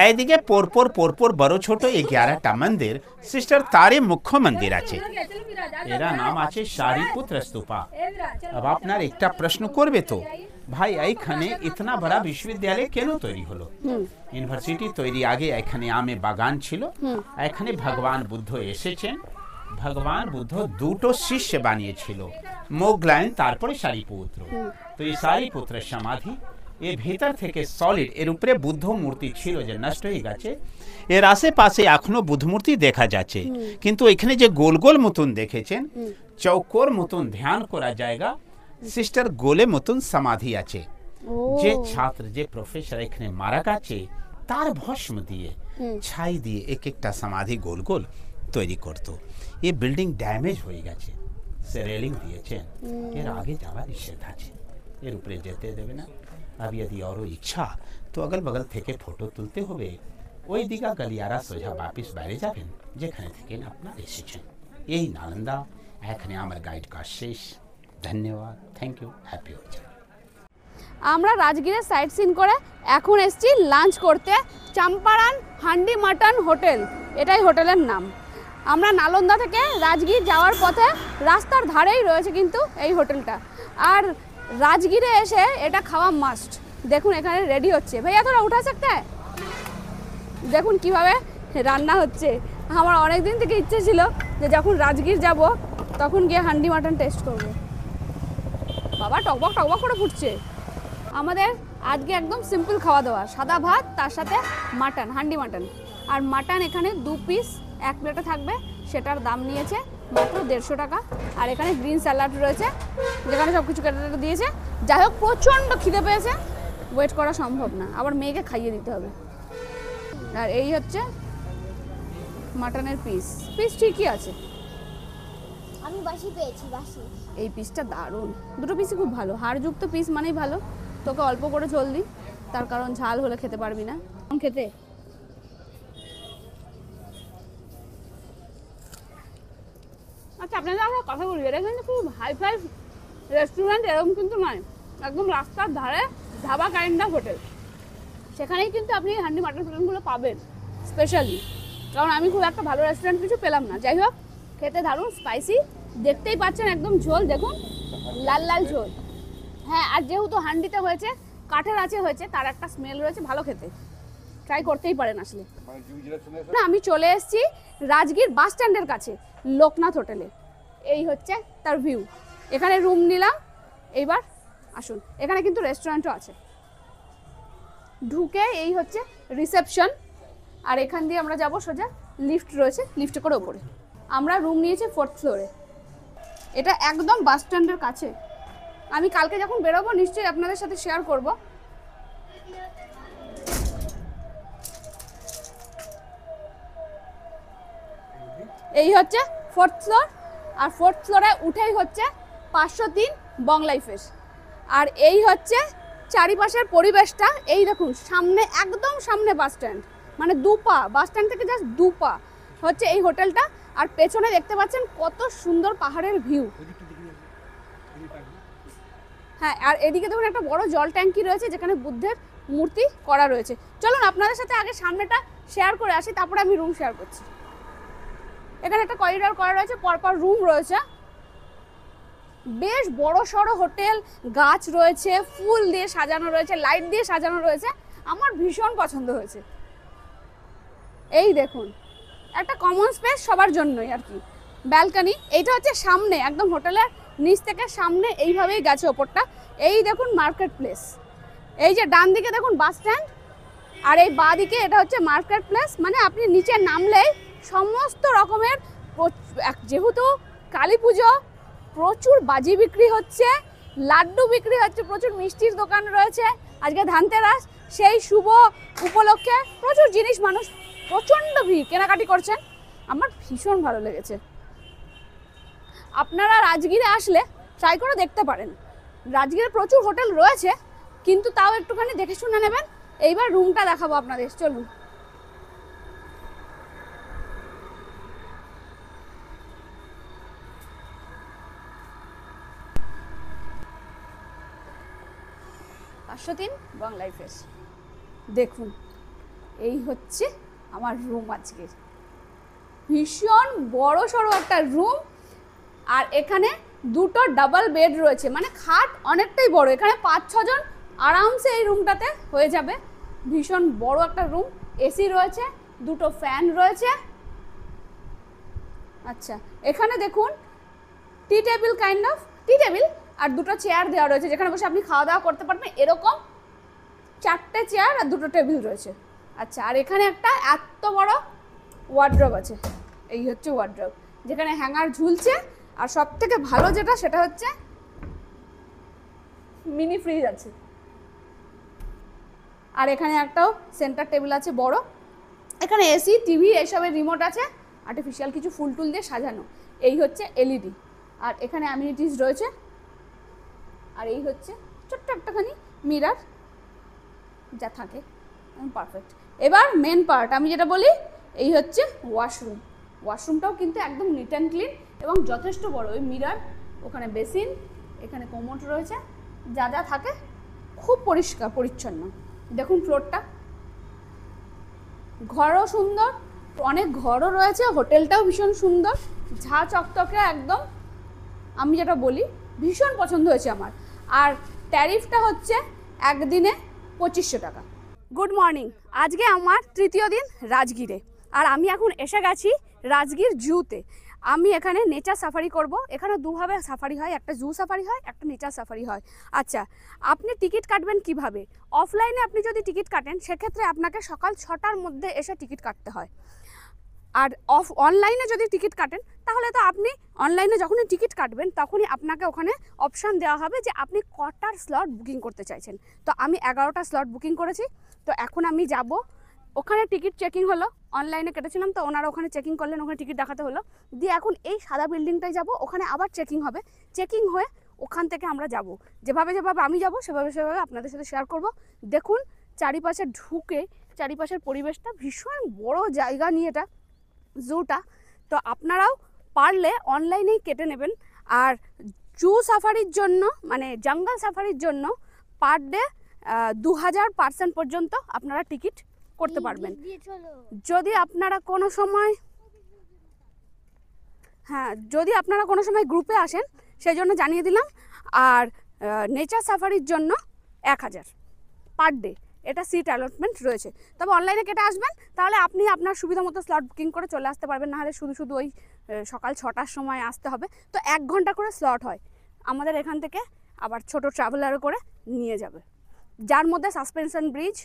এইদিকে পর পর পর পর বড় ছোট 11টা মন্দির সিস্টার তারে মুখ্য মন্দির আছে এরা নাম আছে শারিপুত্র স্তূপা अब আপনার একটা প্রশ্ন করবে তো ভাই এইখানে ইতনা বড় বিশ্ববিদ্যালয় কেন তৈরি হলো? ইউনিভার্সিটি তৈরি আগে এখানে আমে বাগান ছিল। এখানে ভগবান বুদ্ধ এসেছেন। ভগবান বুদ্ধ দুটো শিষ্য বানিয়েছিল, মোগলায়ন তারপরে সারিপুত্র। তো এই সারিপুত্রের সমাধি এর ভেতর থেকে সলিড, এর উপরে বুদ্ধ মূর্তি ছিল যে নষ্ট হয়ে গেছে। এর আশেপাশে এখনো বুদ্ধ মূর্তি দেখা যাচ্ছে, কিন্তু এখানে যে গোল গোল মতন দেখেছেন চৌকোর মতন ধ্যান করা জায়গা, সিস্টার গোলে মতন সমাধি আছে। যে ছাত্র যে প্রফেসর এখানে মারা গেছে তার ভস্ম দিয়ে ছাই দিয়ে এক একটা সমাধি গোল গোল তৈরি করতো। এই বিল্ডিং ড্যামেজ হয়ে গেছে, সে রেলিং দিয়েছেন, এর আগে যাওয়ার নিষেধ আছে, এর উপরে যেতে দেবে না। अब यदि और इच्छा तो अगल बगल থেকে ফটো তুলতে হবে, ওই দিকে গলিয়ারা সোজা বাপিস বাইরে যাবেন যেখানে থেকে আপনারা এসেছেন। এই নালন্দা, এখানে আমার গাইড কাজ শেষ। ধন্যবাদ, থ্যাংক ইউ, হ্যাপি হচ্ছে। আমরা রাজগীরের সাইট সিন করে এখন এসেছি লাঞ্চ করতে চম্পারন হান্ডি মাটন হোটেল, এটাই হোটেলের নাম। আমরা নালন্দা থেকে রাজগীর যাওয়ার পথে রাস্তার ধারেই রয়েছে কিন্তু এই হোটেলটা। আর রাজগীরে এসে এটা খাওয়া মাস্ট। দেখুন এখানে রেডি হচ্ছে। ভাইয়া তোরা উঠা सकते हैं? দেখুন কিভাবে রান্না হচ্ছে। আমার অনেক দিন থেকে ইচ্ছে ছিল যে যখন রাজগীর যাব তখন গিয়ে হান্ডি মাটন টেস্ট করব। বাবা টকবক টকবক করে ফুটছে। আমাদের আজকে একদম সিম্পল খাওয়া দাওয়া, সাদা ভাত তার সাথে মাটন, হান্ডি মাটন। আর মাটন এখানে 2 পিস 1 প্লেটে থাকবে, সেটার দাম নিয়েছে মাত্র 150 টাকা। আর এখানে গ্রিন স্যালাড রয়েছে যেখানে সব কিছু কেটে কেটে দিয়েছে। যাই হোক প্রচণ্ড খিদে পেয়েছে, ওয়েট করা সম্ভব না, আবার মেয়েকে খাইয়ে দিতে হবে। আর এই হচ্ছে মাটনের পিস, পিস ঠিকই আছে। আমি বাসি পেয়েছি, বাসি। এই পিসটা দারুণ, দুটো পিসই খুব ভালো। হাড়যুক্ত পিস মানেই ভালো। তোকে অল্প করে ঝোল দিই, তার কারণ ঝাল হলে খেতে পারবি না। খেতে আচ্ছা, আপনাদের আমরা কথা বলি, এটা কিন্তু খুব হাইফাই রেস্টুরেন্ট এরকম কিন্তু নয়, একদম রাস্তার ধারে ধাবা কাইন্ড অফ হোটেল। সেখানেই কিন্তু আপনি হান্ডি মাটন ফাটনগুলো পাবেন স্পেশালি, কারণ আমি খুব একটা ভালো রেস্টুরেন্ট কিছু পেলাম না। যাই হোক খেতে দারুণ, স্পাইসি, দেখতেই পাচ্ছেন একদম ঝোল দেখুন, লাল লাল ঝোল। হ্যাঁ, আর যেহেতু হান্ডিতে হয়েছে, কাঠের আছে হয়েছে, তার একটা স্মেল রয়েছে, ভালো খেতে। ট্রাই করতেই পারেন আসলে। না, আমি চলে এসেছি রাজগীর বাস স্ট্যান্ডের কাছে লোকনাথ হোটেলে। এই হচ্ছে তার ভিউ। এখানে রুম নিলাম। এইবার আসুন, এখানে কিন্তু রেস্টুরেন্টও আছে। ঢুকে এই হচ্ছে রিসেপশন, আর এখান দিয়ে আমরা যাব সোজা, লিফট রয়েছে, লিফটে করে ওপরে। আমরা রুম নিয়েছি 4th ফ্লোরে। এটা একদম বাস স্ট্যান্ডের কাছে। আমি কালকে যখন বেরোবো নিশ্চয়ই আপনাদের সাথে শেয়ার করব। এই হচ্ছে 4th ফ্লোর, আর 4th ফ্লোরে উঠেই হচ্ছে 503 বং লাইফের। আর এই হচ্ছে চারিপাশের পরিবেশটা। এই দেখুন সামনে, একদম সামনে বাস স্ট্যান্ড, মানে 2 পা, বাস স্ট্যান্ড থেকে জাস্ট 2 পা হচ্ছে এই হোটেলটা। আর পেছনে দেখতে পাচ্ছেন কত সুন্দর পাহাড়ের ভিউ। হ্যাঁ, আর এদিকে দেখুন একটা বড় জল ট্যাঙ্কি রয়েছে যেখানে বুদ্ধের মূর্তি করা রয়েছে। চলুন আপনাদের সাথে আগে সামনেটা শেয়ার করে আসি, তারপরে আমি রুম শেয়ার করছি। এখানে একটা করিডোর করা রয়েছে, পরপর রুম রয়েছে। বেশ বড় সড়ো হোটেল, গাছ রয়েছে, ফুল দিয়ে সাজানো রয়েছে, লাইট দিয়ে সাজানো রয়েছে। আমার ভীষণ পছন্দ হয়েছে। এই দেখুন একটা কমন স্পেস সবার জন্যই আর কি, ব্যালকনি। এইটা হচ্ছে সামনে একদম হোটেলের নিচ থেকে সামনে এইভাবেই গেছে ওপরটা। এই দেখুন মার্কেট প্লেস। এই যে ডান দিকে দেখুন বাস স্ট্যান্ড, আর এই বাঁ দিকে এটা হচ্ছে মার্কেট প্লেস। মানে আপনি নিচে নামলেই সমস্ত রকমের, যেহেতু কালী পুজো, প্রচুর বাজি বিক্রি হচ্ছে, লাড্ডু বিক্রি হচ্ছে, প্রচুর মিষ্টির দোকান রয়েছে। আজকে ধানতেরাস, সেই শুভ উপলক্ষে প্রচুর জিনিস, মানুষ প্রচণ্ড ভিড়, কেনাকাটি করছেন। আমার ভীষণ ভালো লেগেছে। আপনারা রাজগীরে আসলে ট্রাই করে দেখতে পারেন। রাজগীরে প্রচুর হোটেল রয়েছে, কিন্তু তাও একটুখানি দেখে শুনে নেবেন। এইবার রুমটা দেখাবো আপনাদের, চলুন। বং লাইফের দেখুন, এই হচ্ছে আমার রুম আজকের। ভীষণ বড় সড়ো একটা রুম, আর এখানে দুটো ডাবল বেড রয়েছে, মানে খাট অনেকটাই বড়, এখানে 5-6 জন আরামসে এই রুমটাতে হয়ে যাবে। ভীষণ বড় একটা রুম, এসি রয়েছে, দুটো ফ্যান রয়েছে। আচ্ছা, এখানে দেখুন tea table, kind of tea table, আর দুটো চেয়ার দেওয়া রয়েছে যেখানে বসে আপনি খাওয়া দাওয়া করতে পারবেন। এরকম 4টে চেয়ার আর দুটো টেবিল রয়েছে। আচ্ছা, আর এখানে একটা এত বড় ওয়ার্ড্রব আছে, এই হচ্ছে ওয়ার্ড্রব যেখানে হ্যাঙ্গার ঝুলছে। আর সব থেকে ভালো যেটা সেটা হচ্ছে মিনি ফ্রিজ আছে। আর এখানে একটাও সেন্টার টেবিল আছে বড়। এখানে এসি, টিভি এইসবের রিমোট আছে, আর্টিফিশিয়াল কিছু ফুল টুল দিয়ে সাজানো। এই হচ্ছে এলইডি, আর এখানে অ্যামিনিটিস রয়েছে। আর এই হচ্ছে ছোট্ট একটাখানি মিরার যা থাকে, পারফেক্ট। এবার মেন পার্ট আমি যেটা বলি, এই হচ্ছে ওয়াশরুম। ওয়াশরুমটাও কিন্তু একদম নিট অ্যান্ড ক্লিন এবং যথেষ্ট বড়। ওই মিরার, ওখানে বেসিন, এখানে কোমোড রয়েছে, যা যা থাকে খুব পরিষ্কার পরিচ্ছন্ন। দেখুন ফ্লোরটা, ঘরও সুন্দর, অনেক ঘরও রয়েছে, হোটেলটাও ভীষণ সুন্দর, ঝা চকচকে একদম। আমি যেটা বলি ভীষণ পছন্দ হয়েছে আমার। আর ট্যারিফটা হচ্ছে একদিনে 2500 টাকা। গুড মর্নিং, আজকে আমার তৃতীয় দিন রাজগীরে, আর আমি এখন এসে গেছি রাজগীর জুতে। আমি এখানে নেচার সাফারি করব। এখানে দুভাবে সাফারি হয়, একটা জু সাফারি হয়, একটা নেচার সাফারি হয়। আচ্ছা, আপনি টিকিট কাটবেন কিভাবে? অফলাইনে আপনি যদি টিকিট কাটেন সেক্ষেত্রে আপনাকে সকাল 6টার মধ্যে এসে টিকিট কাটতে হয়। আর অনলাইনে যদি টিকিট কাটেন তাহলে তো আপনি অনলাইনে যখনই টিকিট কাটবেন তখনই আপনাকে ওখানে অপশান দেওয়া হবে যে আপনি কটার স্লট বুকিং করতে চাইছেন। তো আমি 11টা স্লট বুকিং করেছি। তো এখন আমি যাব, ওখানে টিকিট চেকিং হলো, অনলাইনে কেটেছিলাম তো ওনারা ওখানে চেকিং করলেন, ওখানে টিকিট দেখাতে হলো। দিয়ে এখন এই সাদা বিল্ডিংটায় যাব, ওখানে আবার চেকিং হবে। চেকিং হয়ে ওখান থেকে আমরা যাব, যেভাবে যেভাবে আমি যাব সেভাবে সেভাবে আপনাদের সাথে শেয়ার করব। দেখুন চারিপাশে ঢুকে, চারিপাশের পরিবেশটা ভীষণ বড় জায়গা নিয়ে এটা জুটা। তো আপনারাও পারলে অনলাইনেই কেটে নেবেন। আর জু সাফারির জন্য, মানে জঙ্গল সাফারির জন্য পার ডে 2000 পার্সেন্ট পর্যন্ত আপনারা টিকিট করতে পারবেন। যদি আপনারা কোনো সময় যদি আপনারা কোনো সময় গ্রুপে আসেন সেই জন্য জানিয়ে দিলাম। আর নেচার সাফারির জন্য 1000 পার ডে, এটা সিট অ্যালটমেন্ট রয়েছে। তবে অনলাইনে কেটে আসবেন, তাহলে আপনি আপনার সুবিধা মতো স্লট বুকিং করে চলে আসতে পারবেন। নাহলে শুধু শুধু ওই সকাল 6টার সময় আসতে হবে। তো 1 ঘন্টা করে স্লট হয় আমাদের এখান থেকে, আবার ছোট ট্রাভেলারও করে নিয়ে যাবে, যার মধ্যে সাসপেনশন ব্রিজ,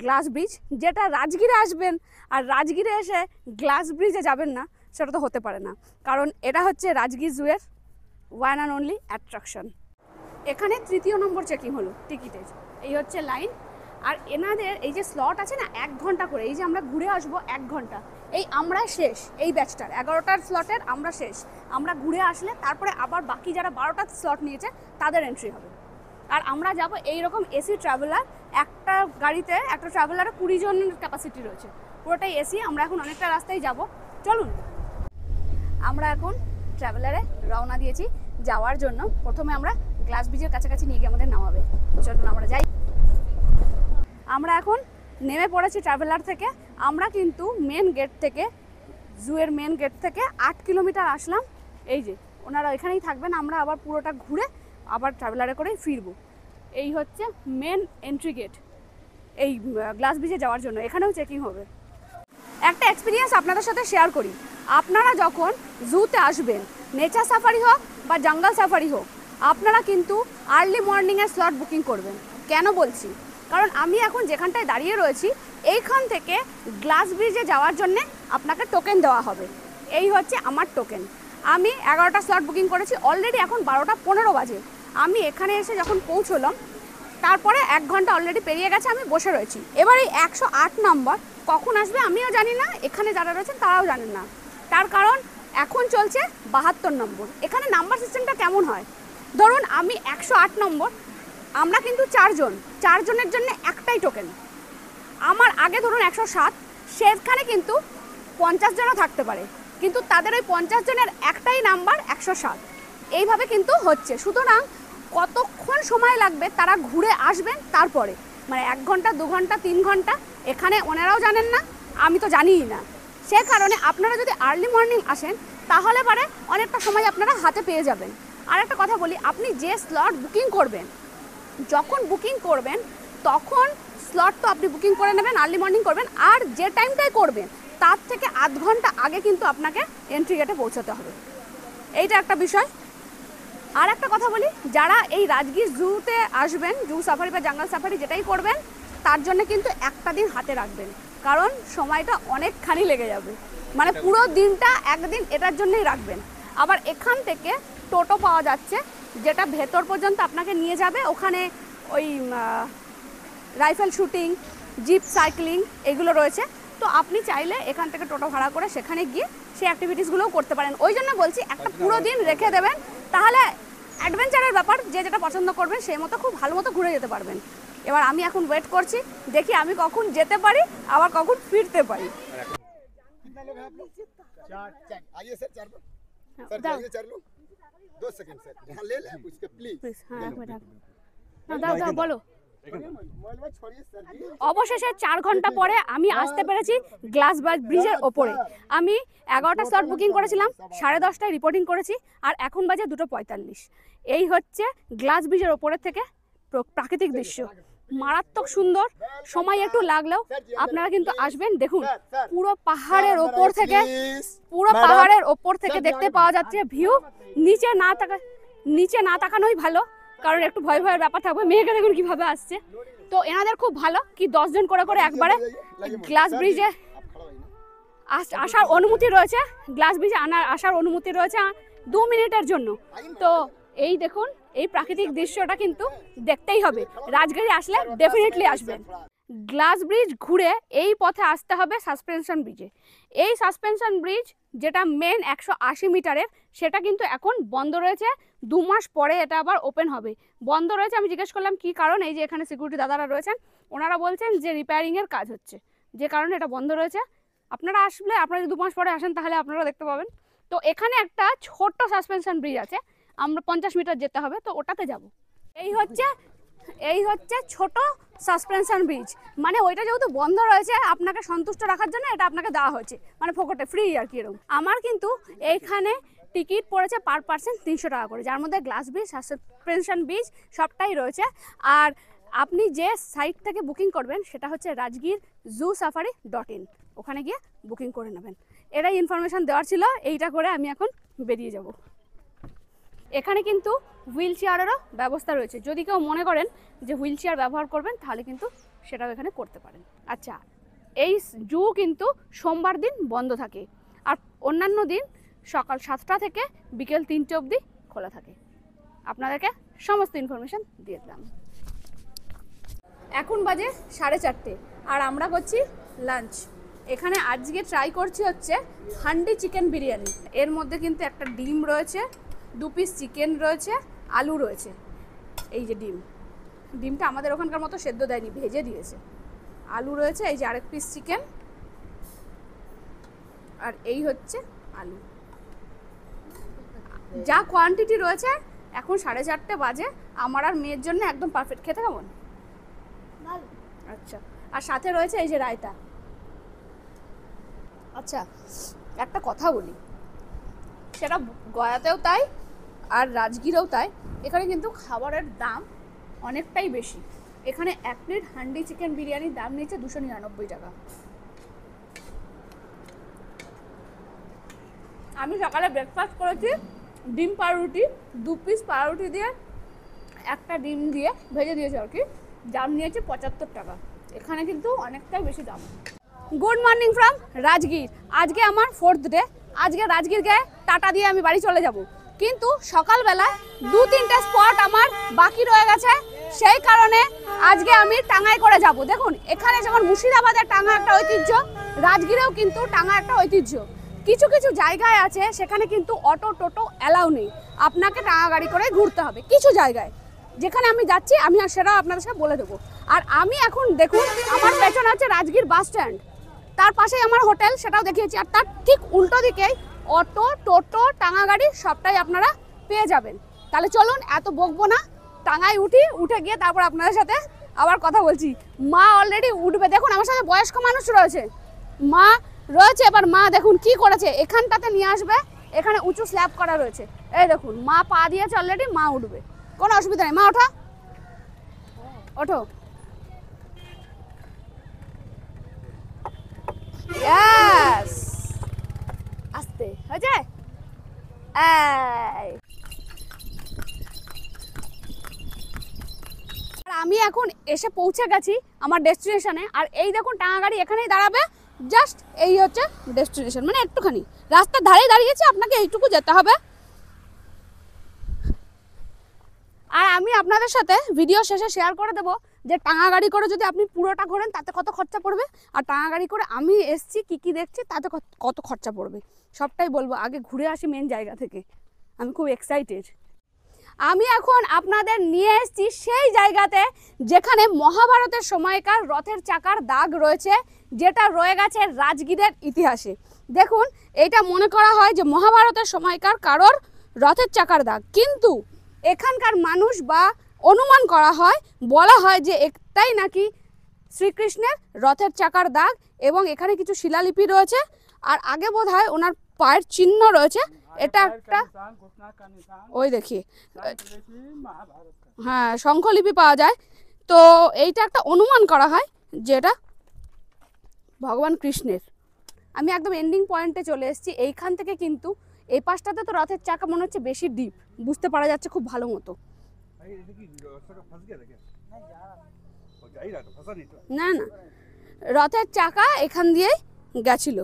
গ্লাস ব্রিজ। যেটা রাজগীরে আসবেন আর রাজগীরে এসে গ্লাস ব্রিজে যাবেন না, সেটা তো হতে পারে না, কারণ এটা হচ্ছে রাজগীর জুয়ের ওয়ান অ্যান্ড অনলি অ্যাট্রাকশন। এখানে 3য় নম্বর চেকিং হলো টিকিটের, এই হচ্ছে লাইন। আর এনাদের এই যে স্লট আছে না 1 ঘন্টা করে, এই যে আমরা ঘুরে আসবো 1 ঘন্টা, এই আমরা শেষ, এই ব্যাচটার 11টার স্লটের আমরা শেষ। আমরা ঘুরে আসলে তারপরে আবার বাকি যারা 12টার স্লট নিয়েছে তাদের এন্ট্রি হবে। আর আমরা যাব এইরকম এসি ট্রাভেলার, একটা গাড়িতে একটা ট্রাভেলারে 20 জনের ক্যাপাসিটি রয়েছে, পুরোটাই এসি। আমরা এখন অনেকটা রাস্তায় যাব, চলুন। আমরা এখন ট্রাভেলারে রওনা দিয়েছি যাওয়ার জন্য। প্রথমে আমরা গ্লাস ব্রিজের কাছাকাছি নিয়ে গিয়ে আমাদের নামাবে, চলুন আমরা যাই। আমরা এখন নেমে পড়েছি ট্রাভেলার থেকে। আমরা কিন্তু মেন গেট থেকে, জুয়ের মেন গেট থেকে 8 কিলোমিটার আসলাম। এই যে ওনারা এখানেই থাকবেন, আমরা আবার পুরোটা ঘুরে আবার ট্রাভেলারে করেই ফিরবো। এই হচ্ছে মেন এন্ট্রি গেট এই গ্লাস ব্রিজে যাওয়ার জন্য, এখানেও চেকিং হবে। একটা এক্সপিরিয়েন্স আপনাদের সাথে শেয়ার করি। আপনারা যখন জুতে আসবেন, নেচার সাফারি হোক বা জঙ্গল সাফারি হোক, আপনারা কিন্তু আর্লি মর্নিংয়ের স্লট বুকিং করবেন। কেন বলছি? কারণ আমি এখন যেখানটায় দাঁড়িয়ে রয়েছি এইখান থেকে গ্লাস ব্রিজে যাওয়ার জন্যে আপনাকে টোকেন দেওয়া হবে। এই হচ্ছে আমার টোকেন। আমি 11টা স্লট বুকিং করেছি, অলরেডি এখন 12টা 15 বাজে। আমি এখানে এসে যখন পৌঁছলাম তারপরে 1 ঘন্টা অলরেডি পেরিয়ে গেছে, আমি বসে রয়েছি। এবার এই 108 নম্বর কখন আসবে আমিও জানি না, এখানে যারা রয়েছেন তারাও জানেন না। তার কারণ এখন চলছে 72 নম্বর। এখানে নাম্বার সিস্টেমটা কেমন হয়, ধরুন আমি 108 নম্বর, আমরা কিন্তু 4 জনের জন্য একটাই টোকেন। আমার আগে ধরুন 107, সেখানে কিন্তু 50 জনও থাকতে পারে, কিন্তু তাদের ওই 50 জনের একটাই নাম্বার 107। এইভাবে কিন্তু হচ্ছে। সুতরাং কতক্ষণ সময় লাগবে তারা ঘুরে আসবেন তারপরে, মানে 1 ঘন্টা 2 ঘন্টা 3 ঘন্টা, এখানে ওনারাও জানেন না, আমি তো জানিই না। সে কারণে আপনারা যদি আর্লি মর্নিং আসেন তাহলে পরে অনেকটা সময় আপনারা হাতে পেয়ে যাবেন। আর একটা কথা বলি, আপনি যে স্লট বুকিং করবেন, যখন বুকিং করবেন তখন স্লট তো আপনি বুকিং করে নেবেন, আর্লি মর্নিং করবেন, আর যে টাইমটাই করবেন তার থেকে আধ ঘন্টা আগে কিন্তু আপনাকে এন্ট্রি গেটে পৌঁছাতে হবে। এইটা একটা বিষয়। আর একটা কথা বলি, যারা এই রাজগীর জুতে আসবেন, জু সাফারি বা জাঙ্গল সাফারি যেটাই করবেন, তার জন্য কিন্তু একটা দিন হাতে রাখবেন, কারণ সময়টা অনেকখানি লেগে যাবে। মানে পুরো দিনটা একদিন এটার জন্যই রাখবেন। আবার এখান থেকে টোটো পাওয়া যাচ্ছে, যেটা ভেতর পর্যন্ত আপনাকে নিয়ে যাবে। ওখানে ওই রাইফেল শুটিং, জিপ সাইক্লিং এগুলো রয়েছে। তো আপনি চাইলে এখান থেকে টোটো ভাড়া করে সেখানে গিয়ে সেই অ্যাক্টিভিটিসগুলোও করতে পারেন। ওই জন্য বলছি একটা পুরো দিন রেখে দেবেন, তাহলে অ্যাডভেঞ্চারের ব্যাপার যে যেটা পছন্দ করবেন সেই মতো খুব ভালো মতো ঘুরে যেতে পারবেন। এবার আমি এখন ওয়েট করছি, দেখি আমি কখন যেতে পারি আবার কখন ফিরতে পারি। कितना लोग हैं आप लोग? चार। आइए सर, चार लोग। सर দাও जाइए, चार लोग। 2 सेकंड सर, यहाँ ले ले उसके प्लीज। প্লিজ। হ্যাঁ, এক মিনিট। না, দাও দাও, বলো। मोबाइल में छोड़िए सर जी। অবশেষে 4 ঘন্টা পরে আমি আসতে পেরেছি গ্লাস ব্রিজের ওপরে। আমি 11টা স্লট বুকিং করেছিলাম, 10:30টায় রিপোর্টিং করেছি, আর এখন বাজে 2:45। এই হচ্ছে গ্লাস ব্রিজের ওপরের থেকে প্রাকৃতিক দৃশ্য, মারাত্মক সুন্দর। সময় একটু লাগলেও আপনারা কিন্তু আসবেন। দেখুন পুরো পাহাড়ের ওপর থেকে, দেখতে পাওয়া যাচ্ছে ভিউ। নিচে না তাকানোই ভালো, কারণ একটু ভয় ভয়ের ব্যাপার থাকবে। মেয়েকে দেখুন কিভাবে আসছে। তো এনাদের খুব ভালো কি 10 জন করে একবারে গ্লাস ব্রিজে আসার অনুমতি রয়েছে। গ্লাস ব্রিজে আসার অনুমতি রয়েছে 2 মিনিটের জন্য। তো এই দেখুন, এই প্রাকৃতিক দৃশ্যটা কিন্তু দেখতেই হবে। রাজগীরে আসলে ডেফিনেটলি আসবেন। গ্লাস ব্রিজ ঘুরে এই পথে আসতে হবে সাসপেনশন ব্রিজে। এই সাসপেনশন ব্রিজ যেটা মেন 180 মিটারের, সেটা কিন্তু এখন বন্ধ রয়েছে। 2 মাস পরে এটা আবার ওপেন হবে। বন্ধ রয়েছে, আমি জিজ্ঞেস করলাম কি কারণ। এই যে এখানে সিকিউরিটি দাদারা রয়েছেন, ওনারা বলছেন যে রিপেয়ারিংয়ের কাজ হচ্ছে, যে কারণে এটা বন্ধ রয়েছে। আপনারা আসলে, আপনারা যদি 2 মাস পরে আসেন তাহলে আপনারা দেখতে পাবেন। তো এখানে একটা ছোট্ট সাসপেনশন ব্রিজ আছে, আমরা 50 মিটার যেতে হবে, তো ওটাতে যাব। এই হচ্ছে ছোট সাসপেনশন ব্রিজ। মানে ওইটা যেহেতু বন্ধ রয়েছে, আপনাকে সন্তুষ্ট রাখার জন্য এটা আপনাকে দেওয়া হয়েছে, মানে ফোকটে, ফ্রি আর কি এরকম। আমার কিন্তু এইখানে টিকিট পড়েছে পার পার্সন 300 টাকা করে, যার মধ্যে গ্লাস ব্রিজ, সাসপেনশন ব্রিজ সবটাই রয়েছে। আর আপনি যে সাইট থেকে বুকিং করবেন সেটা হচ্ছে rajgir-zoo-safari.in, ওখানে গিয়ে বুকিং করে নেবেন। এটাই ইনফরমেশন দেওয়ার ছিল, এইটা করে আমি এখন বেরিয়ে যাব। এখানে কিন্তু হুইল চেয়ারেরও ব্যবস্থা রয়েছে, যদি কেউ মনে করেন যে হুইল চেয়ার ব্যবহার করবেন তাহলে কিন্তু সেটাও এখানে করতে পারেন। আচ্ছা, এই জু কিন্তু সোমবার দিন বন্ধ থাকে, আর অন্যান্য দিন সকাল 7টা থেকে বিকেল 3টে অবধি খোলা থাকে। আপনাদেরকে সমস্ত ইনফরমেশন দিয়ে দিলাম। এখন বাজে 4:30 আর আমরা করছি লাঞ্চ। এখানে আজকে ট্রাই করছি হচ্ছে হান্ডি চিকেন বিরিয়ানি। এর মধ্যে কিন্তু একটা ডিম রয়েছে, 2 পিস চিকেন রয়েছে, আলু রয়েছে। এই যে ডিমটা আমাদের ওখানকার মতো সেদ্ধ দেয়নি, ভেজে দিয়েছে। আলু রয়েছে, এই যে আরেক পিস চিকেন, আর এই হচ্ছে আলু। যা কোয়ান্টিটি রয়েছে, এখন 4:30 বাজে, আমার আর মেয়ের জন্য একদম পারফেক্ট। খেতে কেমন? ভালো। আচ্ছা, আর সাথে রয়েছে এই যে রায়তা। আচ্ছা, একটা কথা বলি, সেটা গয়াতেও তাই আর রাজগীরেও তাই, এখানে কিন্তু খাবারের দাম অনেকটাই বেশি। এখানে 1 প্লেট হান্ডি চিকেন বিরিয়ানির দাম নিচ্ছে 299 টাকা। আমি সকালে ব্রেকফাস্ট করেছি ডিম পাউরুটি, 2 পিস পাউরুটি দিয়ে একটা ডিম দিয়ে ভেজে দিয়েছে আর কি। দাম নিয়েছে 75 টাকা। এখানে কিন্তু অনেকটাই বেশি দাম। Good morning from Rajgir. আজকে আমার 4th ডে। আজকে রাজগীরকে টাটা দিয়ে আমি বাড়ি চলে যাব, কিন্তু সকালবেলা 2-3টে স্পট আমার বাকি রয়ে গেছে, সেই কারণে আজকে আমি টাঙ্গায় করে যাব। দেখুন, এখানে যেমন মুর্শিদাবাদের টাঙ্গা একটা ঐতিহ্য, রাজগীরেও কিন্তু টাঙ্গা একটা ঐতিহ্য। কিছু কিছু জায়গায় আছে সেখানে কিন্তু অটো টোটো অ্যালাউ নেই, আপনাকে টাঙ্গা গাড়ি করে ঘুরতে হবে। কিছু জায়গায় যেখানে আমি যাচ্ছি আমি সেটা আপনাদের সাথে বলে দেবো। আর আমি এখন দেখুন, আমার পেছনে আছে রাজগীর বাস স্ট্যান্ড, তার পাশেই আমার হোটেল, সেটাও দেখিয়েছি। আর তার ঠিক উল্টো দিকেই অটো টোটো টাঙ্গা গাড়ি সবটাই আপনারা পেয়ে যাবেন। তাহলে চলুন, এত বকবো না, টাঙ্গায় উঠে গিয়ে তারপর আপনাদের সাথে আবার কথা বলছি। মা অলরেডি উঠবে, দেখুন আমার সাথে বয়স্ক মানুষ রয়েছে, মা রয়েছে। এবার মা দেখুন কি করেছে, এখানটাতে নিয়ে আসবে, এখানে উঁচু স্ল্যাব করা রয়েছে। এই দেখুন মা পা দিয়েছে অলরেডি, মা উঠবে, কোনো অসুবিধা নেই। মা ওঠো, ওঠো। ইয়েস, আস্তে হয়েছে। আমি এখন এসে পৌঁছে গেছি আমার ডেস্টিনেশনে। আর এই দেখুন টাঙা গাড়ি এখানেই দাঁড়াবে, জাস্ট এই হচ্ছে ডেস্টিনেশন, মানে একটুখানি রাস্তার ধারে দাঁড়িয়েছে, আপনাকে এইটুকু যেতে হবে। আর আমি আপনাদের সাথে ভিডিও শেষে শেয়ার করে দেবো যে টাঙা গাড়ি করে যদি আপনি পুরোটা ঘোরেন তাতে কত খরচা পড়বে, আর টাঙা গাড়ি করে আমি এসছি কি কি দেখছি তাতে কত খরচা পড়বে, সবটাই বলবো। আগে ঘুরে আসি মেন জায়গা থেকে, আমি খুব এক্সাইটেড। আমি এখন আপনাদের নিয়ে এসেছি সেই জায়গাতে যেখানে মহাভারতের সময়কার রথের চাকার দাগ রয়েছে, যেটা রয়ে গেছে রাজগীরের ইতিহাসে। দেখুন, এটা মনে করা হয় যে মহাভারতের সময়কার কারোর রথের চাকার দাগ, কিন্তু এখানকার মানুষ বা অনুমান করা হয়, বলা হয় যে একটাই নাকি শ্রীকৃষ্ণের রথের চাকার দাগ, এবং এখানে কিছু শিলালিপি রয়েছে। আর আগে বোধহয় ওনার পায়ের চিহ্ন রয়েছে। এটা একটা, ওই দেখি, হ্যাঁ শঙ্খলিপি পাওয়া যায়। তো এইটা একটা অনুমান করা হয় যেটা ভগবান কৃষ্ণের। আমি একদম এন্ডিং পয়েন্টে চলে এসেছি। এইখান থেকে কিন্তু এই পাশটাতে তো রথের চাকা মনে হচ্ছে বেশি ডিপ, বুঝতে পারা যাচ্ছে খুব ভালো মতো। না না, রথের চাকা এখান দিয়েই গেছিল।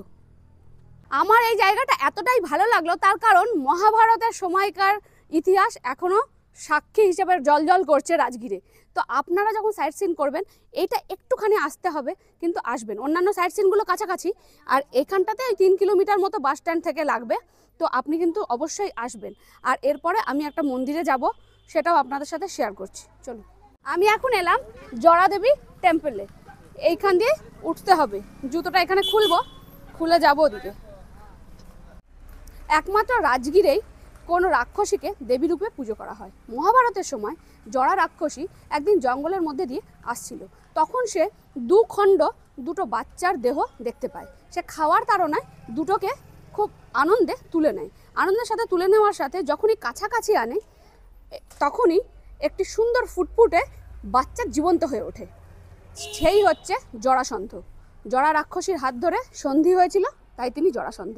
আমার এই জায়গাটা এতটাই ভালো লাগলো তার কারণ মহাভারতের সময়কার ইতিহাস এখনো সাক্ষী হিসেবে জল করছে রাজগীরে। তো আপনারা যখন সাইট সিন করবেন এইটা একটুখানি আসতে হবে, কিন্তু আসবেন। অন্যান্য সাইট সিনগুলো কাছাকাছি, আর এখানটাতে 3 কিলোমিটার মতো বাস স্ট্যান্ড থেকে লাগবে। তো আপনি কিন্তু অবশ্যই আসবেন। আর এরপরে আমি একটা মন্দিরে যাব, সেটাও আপনাদের সাথে শেয়ার করছি। চলুন, আমি এখন এলাম জরাদেবী টেম্পলে। এইখান দিয়ে উঠতে হবে, জুতোটা এখানে খুলবো, খুলে যাবো ওদিকে। একমাত্র রাজগীরেই কোনো রাক্ষসীকে দেবী রূপে পুজো করা হয়। মহাভারতের সময় জরা রাক্ষসী একদিন জঙ্গলের মধ্যে দিয়ে আসছিল। তখন সে দুটো বাচ্চার দেহ দেখতে পায়। সে খাওয়ার তাড়নায় দুটোকে খুব আনন্দে তুলে নেয়। আনন্দের সাথে তুলে নেওয়ার সাথে যখনই কাছাকাছি আনে, তখনই একটি সুন্দর ফুটফুটে বাচ্চা জীবন্ত হয়ে ওঠে। সেই হচ্ছে জরাসন্ধ। জরা রাক্ষসীর হাত ধরে সন্ধি হয়েছিল, তাই তিনি জরাসন্ধ।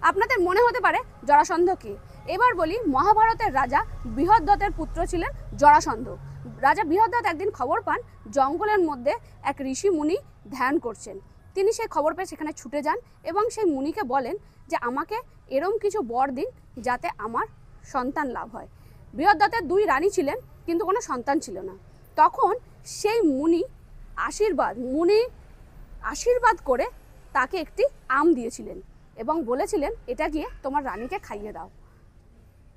আপনাদের মনে হতে পারে জরাসন্ধ কে? এবার বলি, মহাভারতের রাজা বৃহদ্রথের পুত্র ছিলেন জরাসন্ধ। রাজা বৃহদ্রথ একদিন খবর পান জঙ্গলের মধ্যে এক ঋষি মুনি ধ্যান করছেন। তিনি সেই খবর পেয়ে সেখানে ছুটে যান এবং সেই মুনিকে বলেন যে আমাকে এরম কিছু বর দিন যাতে আমার সন্তান লাভ হয়। বৃহদ্রথের 2 রানী ছিলেন, কিন্তু কোনো সন্তান ছিল না। তখন সেই মুনি আশীর্বাদ করে তাকে একটি আম দিয়েছিলেন এবং বলেছিলেন এটা গিয়ে তোমার রানীকে খাইয়ে দাও।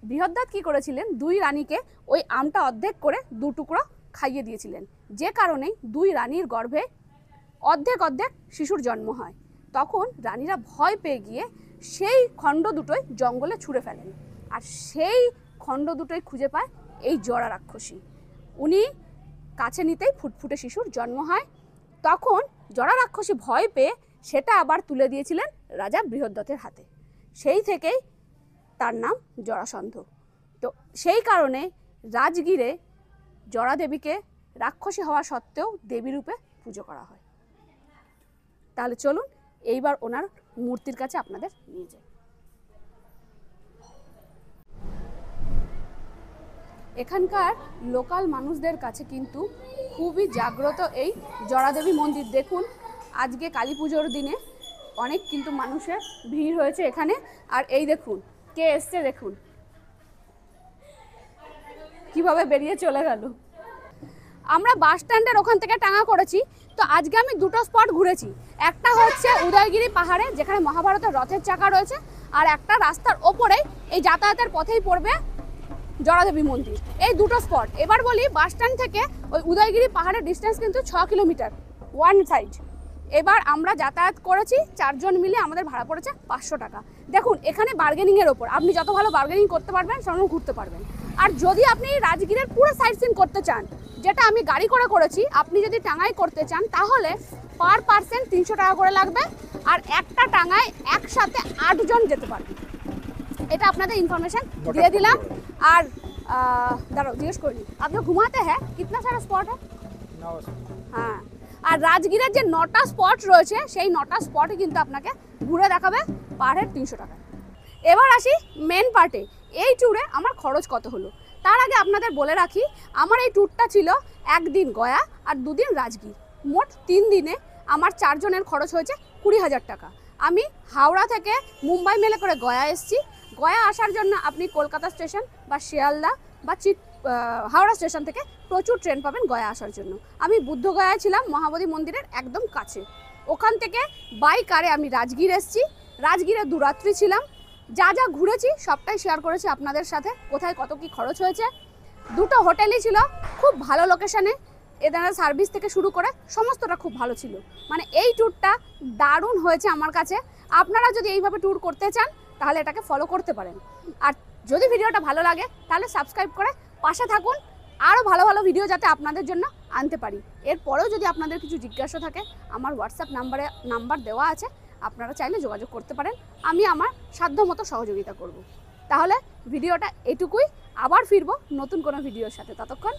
বৃহদ্রথ কী করেছিলেন, 2 রানীকে ওই আমটা অর্ধেক করে 2 টুকরো খাইয়ে দিয়েছিলেন, যে কারণেই 2 রানীর গর্ভে অর্ধেক শিশুর জন্ম হয়। তখন রানীরা ভয় পেয়ে গিয়ে সেই খণ্ড দুটোই জঙ্গলে ছুঁড়ে ফেলেন, আর সেই খণ্ড দুটোই খুঁজে পায় এই জরা রাক্ষসী। উনি কাছে নিতেই ফুটফুটে শিশুর জন্ম হয়। তখন জরা রাক্ষসী ভয় পেয়ে সেটা আবার তুলে দিয়েছিলেন রাজা বৃহদ্রথের হাতে। সেই থেকেই তার নাম জরাসন্ধ। তো সেই কারণে রাজগীরে জরা দেবীকে রাক্ষসী হওয়া সত্ত্বেও দেবী রূপে পুজো করা হয়। তাহলে চলুন এইবার ওনার মূর্তির কাছে আপনাদের নিয়ে যাই। এখানকার লোকাল মানুষদের কাছে কিন্তু খুবই জাগ্রত এই জরাদেবী মন্দির। দেখুন, আজকে কালী পুজোর দিনে অনেক কিন্তু মানুষের ভিড় হয়েছে এখানে। আর এই দেখুন কে এসছে, দেখুন কিভাবে বেরিয়ে চলে গেল। আমরা বাস স্ট্যান্ডের ওখান থেকে টাঙা করেছি। তো আজকে আমি 2টো স্পট ঘুরেছি। একটা হচ্ছে উদয়গিরি পাহাড়ে, যেখানে মহাভারতের রথের চাকা রয়েছে, আর একটা রাস্তার ওপরেই এই যাতায়াতের পথেই পড়বে জরাদেবী মন্দির। এই 2টো স্পট। এবার বলি, বাস স্ট্যান্ড থেকে ওই উদয়গিরি পাহাড়ের ডিস্টেন্স কিন্তু 6 কিলোমিটার ওয়ান সাইড। এবার আমরা যাতায়াত করেছি 4 জন মিলে, আমাদের ভাড়া পড়েছে 500 টাকা। দেখুন, এখানে বার্গেনিংয়ের ওপর, আপনি যত ভালো বার্গেনিং করতে পারবেন সেরকম ঘুরতে পারবেন। আর যদি আপনি রাজগীরের পুরো সাইট সিন করতে চান, যেটা আমি গাড়ি করে করেছি, আপনি যদি টাঙায় করতে চান তাহলে পার পার্সন 300 টাকা করে লাগবে। আর একটা টাঙায় একসাথে 8 জন যেতে পারবে। এটা আপনাদের ইনফরমেशन দিয়ে দিলাম। আর দাঁড়াও জিজ্ঞেস করিনি, आप जो घुमाते हैं कितना सारा स्पॉट है? হ্যাঁ, আর রাজগীরের যে 9টা স্পট রয়েছে সেই 9টা স্পটই কিন্তু আপনাকে ঘুরে দেখাবে পার হেড 300 টাকা। এবার আসি মেন পার্টে, এই ট্যুরে আমার খরচ কত হলো। তার আগে আপনাদের বলে রাখি, আমার এই ট্যুরটা ছিল 1 দিন গয়া আর 2 দিন রাজগীর, মোট 3 দিনে আমার 4 জনের খরচ হয়েছে 20,000 টাকা। আমি হাওড়া থেকে মুম্বাই মেলে করে গয়া এসেছি। গয়া আসার জন্য আপনি কলকাতা স্টেশন বা শিয়ালদা বা হাওড়া স্টেশন থেকে প্রচুর ট্রেন পাবেন গয়া আসার জন্য। আমি বুদ্ধগয়ায় ছিলাম, মহাবোধি মন্দিরের একদম কাছে। ওখান থেকে বাই কারে আমি রাজগীর এসেছি। রাজগীরে 2 রাত্রি ছিলাম। যা যা ঘুরেছি সবটাই শেয়ার করেছি আপনাদের সাথে, কোথায় কত কি খরচ হয়েছে। 2টো হোটেলই ছিল খুব ভালো লোকেশানে, এদের সার্ভিস থেকে শুরু করে সমস্তটা খুব ভালো ছিল। মানে এই ট্যুরটা দারুণ হয়েছে আমার কাছে। আপনারা যদি এইভাবে ট্যুর করতে চান তাহলে এটাকে ফলো করতে পারেন। আর যদি ভিডিওটা ভালো লাগে তাহলে সাবস্ক্রাইব করে পাশে থাকুন, আরও ভালো ভালো ভিডিও যাতে আপনাদের জন্য আনতে পারি। এরপরেও যদি আপনাদের কিছু জিজ্ঞাসা থাকে আমার হোয়াটসঅ্যাপ নাম্বার দেওয়া আছে, আপনারা চাইলে যোগাযোগ করতে পারেন, আমি আমার সাধ্যমতো সহযোগিতা করব। তাহলে ভিডিওটা এটুকুই, আবার ফিরবো নতুন কোনো ভিডিওর সাথে। ততক্ষণ